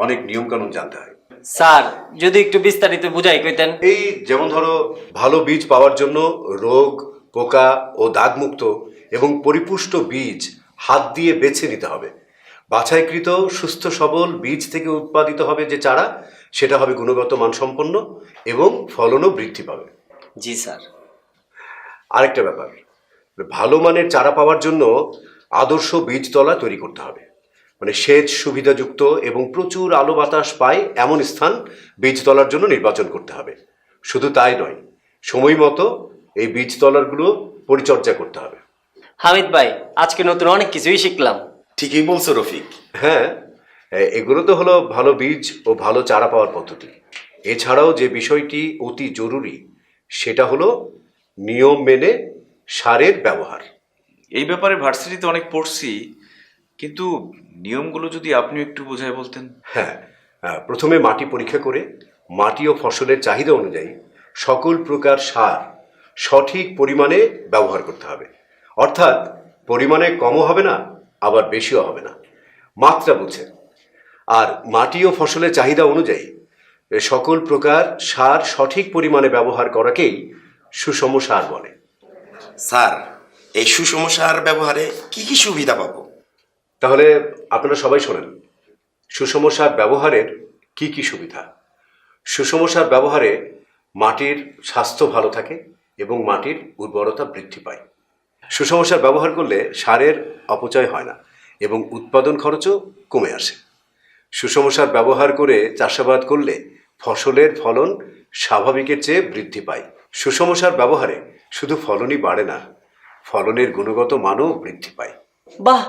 S18: অনেক নিয়মকানুন জানতে হয়।
S12: স্যার যদি একটু বিস্তারিত বুঝাই কইতেন।
S18: এই যেমন ধরো, ভালো বীজ পাওয়ার জন্য রোগ, পোকা ও দাগমুক্ত এবং পরিপুষ্ট বীজ হাত দিয়ে বেছে নিতে হবে। বাছাইকৃত সুস্থ সবল বীজ থেকে উৎপাদিত হবে যে চারা, সেটা হবে গুণগত মানসম্পন্ন এবং ফলনও বৃদ্ধি পাবে।
S12: জি স্যার।
S18: আরেকটা ব্যাপার, ভালো মানের চারা পাওয়ার জন্য আদর্শ বীজতলা তৈরি করতে হবে। মানে সেচ সুবিধাযুক্ত এবং প্রচুর আলো বাতাস পায় এমন স্থান বীজতলার জন্য নির্বাচন করতে হবে। শুধু তাই নয়, সময় মতো এই বীজতলাগুলো পরিচর্যা করতে হবে।
S12: হামিদ ভাই, আজকে নতুন অনেক কিছুই শিখলাম।
S19: ঠিকই বলছো রফিক।
S18: হ্যাঁ, এগুলো তো হলো ভালো বীজ ও ভালো চারা পাওয়ার পদ্ধতি। এছাড়াও যে বিষয়টি অতি জরুরি সেটা হলো নিয়ম মেনে সারের ব্যবহার।
S20: এই ব্যাপারে ভার্সিটিতে অনেক পড়ছি, কিন্তু নিয়মগুলো যদি আপনি একটু বোঝায় বলতেন।
S18: হ্যাঁ, প্রথমে মাটি পরীক্ষা করে মাটি ও ফসলের চাহিদা অনুযায়ী সকল প্রকার সার সঠিক পরিমাণে ব্যবহার করতে হবে। অর্থাৎ পরিমাণে কমও হবে না, আবার বেশিও হবে না, মাত্রা বুঝে। আর মাটি ও ফসলের চাহিদা অনুযায়ী সকল প্রকার সার সঠিক পরিমাণে ব্যবহার করাকেই সুষম সার বলে।
S19: স্যার, এই সুষম সার ব্যবহারে কি কি সুবিধা পাবো?
S18: তাহলে আপনারা সবাই শোনেন, সুষম সার ব্যবহারের কি কি সুবিধা। সুষম সার ব্যবহারে মাটির স্বাস্থ্য ভালো থাকে এবং মাটির উর্বরতা বৃদ্ধি পায়। সুষম সার ব্যবহার করলে সারের অপচয় হয় না এবং উৎপাদন খরচও কমে আসে। সুষম সার ব্যবহার করে চাষাবাদ করলে ফসলের ফলন স্বাভাবিকের চেয়ে বৃদ্ধি পায়। সুষম সার ব্যবহারে শুধু ফলনই বাড়ে না, ফলনের গুণগত মানও বৃদ্ধি পায়।
S12: বাহ,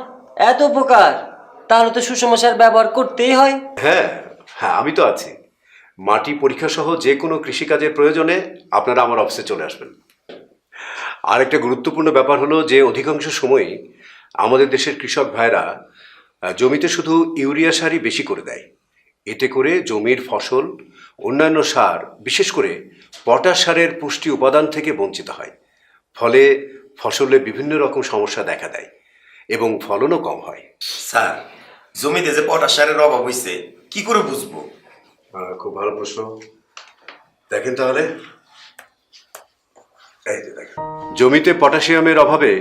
S12: এত উপকার! তাহলে তো সুষম সার ব্যবহার করতেই হয়।
S18: হ্যাঁ হ্যাঁ, আমি তো আছি। মাটি পরীক্ষা সহ যে কোনো কৃষিকাজের প্রয়োজনে আপনারা আমার অফিসে চলে আসবেন। আর একটা গুরুত্বপূর্ণ ব্যাপার হলো যে অধিকাংশ সময়ই আমাদের দেশের কৃষক ভাইরা জমিতে শুধু ইউরিয়া সারই বেশি করে দেয়। এতে করে জমির ফসল অন্যান্য সার, বিশেষ করে পটাশ সারের পুষ্টি উপাদান থেকে বঞ্চিত হয়। ফলে ফসলে বিভিন্ন রকম সমস্যা দেখা দেয় এবং ফলনও কম হয়।
S19: স্যার, জমিতে যে পটাশ সারের অভাব হয়েছে কি করে বুঝবো?
S18: খুব ভালো প্রশ্ন। দেখেন তাহলে, এই যে দেখেন, জমিতে পটাশিয়ামের অভাবে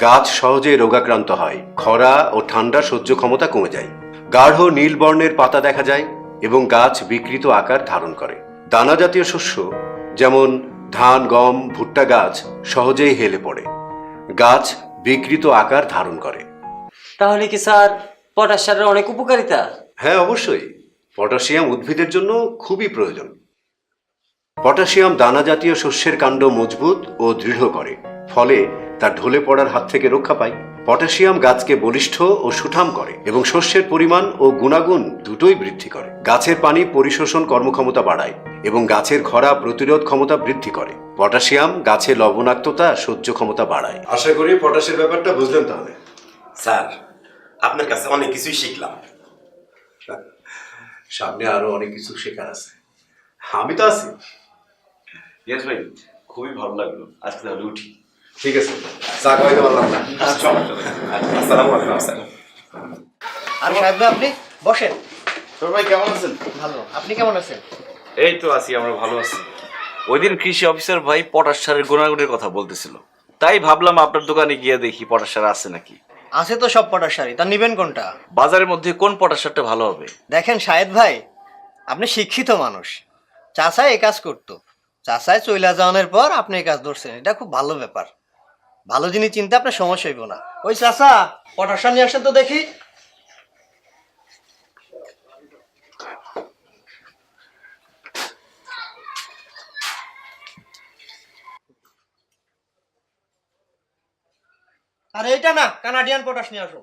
S18: গাছ সহজে রোগাক্রান্ত হয়, খরা ও ঠান্ডা সহ্য ক্ষমতা কমে যায়, গাঢ় নীল বর্ণের পাতা দেখা যায় এবং গাছ বিকৃত আকার ধারণ করে। দানা জাতীয় শস্য যেমন ধান, গম, ভুট্টা গাছ সহজেই হেলে পড়ে, গাছ বিকৃত আকার ধারণ করে।
S12: তাহলে কি স্যার পটাশ সারের অনেক উপকারিতা?
S18: হ্যাঁ, অবশ্যই। পটাশিয়াম উদ্ভিদের জন্য খুবই প্রয়োজন। পটাশিয়াম দানা জাতীয় শস্যের কাণ্ড মজবুত ও দৃঢ় করে, ফলে তা ঢলে পড়ার হাত থেকে রক্ষা পায়। পটাশিয়াম গাছকে বলিষ্ঠ ও সুঠাম করে এবং শস্যের পরিমাণ ও গুণাগুণ দুটোই বৃদ্ধি করে। গাছের পানি পরিশোষণ কর্মক্ষমতা বাড়ায় এবং গাছের খরা প্রতিরোধ ক্ষমতা বৃদ্ধি করে। পটাশিয়াম গাছের লবণাক্ততা সহ্য ক্ষমতা বাড়ায়। আশা করি পটাশের ব্যাপারটা বুঝলেন তাহলে।
S19: স্যার, আপনার কাছে অনেক কিছুই শিখলাম।
S18: সামনে আরো অনেক কিছু শেখার আছে, আমি তো আছি।
S20: ইয়েস ভাই, খুবই ভালো লাগলো। আজকে তাহলে উঠি।
S18: ঠিক আছে, চা খাওয়াইতে পারলাম না।
S19: আসসালামু আলাইকুম স্যার।
S21: আর সাহেব ভাই, আপনি বসেন।
S20: তোর ভাই কেমন আছেন?
S21: ভালো, আপনি কেমন আছেন?
S20: এই তো আছি, আমরা ভালো আছি। ওই দিন কৃষি অফিসার ভাই পটাশ সারের গুণাগুণের কথা বলতেছিল, তাই ভাবলাম আপনার দোকানে গিয়ে দেখি পটাশ সার আছে নাকি।
S21: আছে তো সব পটাশ সারই, তা নিবেন কোনটা?
S20: বাজারের মধ্যে কোন পটাশ সারটা ভালো হবে?
S21: দেখেন সাহেদ ভাই, আপনি শিক্ষিত মানুষ। চাচাই এই কাজ করতো, চাচাই চইলা যাওয়ানোর পর আপনি এই কাজ ধরছেন, এটা খুব ভালো ব্যাপার। ভালো জিনিস চিন্তা আপনার সমস্যা হইব না। ওই চাচা, পটাশ সার নিয়ে আসেন তো দেখি। আর এইটা না, কানাডিয়ান পটাশ নিয়ে আসো।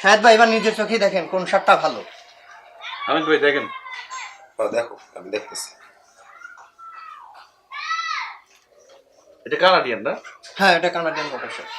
S21: হ্যাঁ ভাই, এবার নিজের চোখেই দেখেন কোন শার্টটা ভালো।
S20: হামিদ ভাই দেখেন।
S19: দেখো, আমি দেখতেছি।
S20: এটা কানাডিয়ান না?
S21: হ্যাঁ, এটা কানাডিয়ান কটন শার্ট।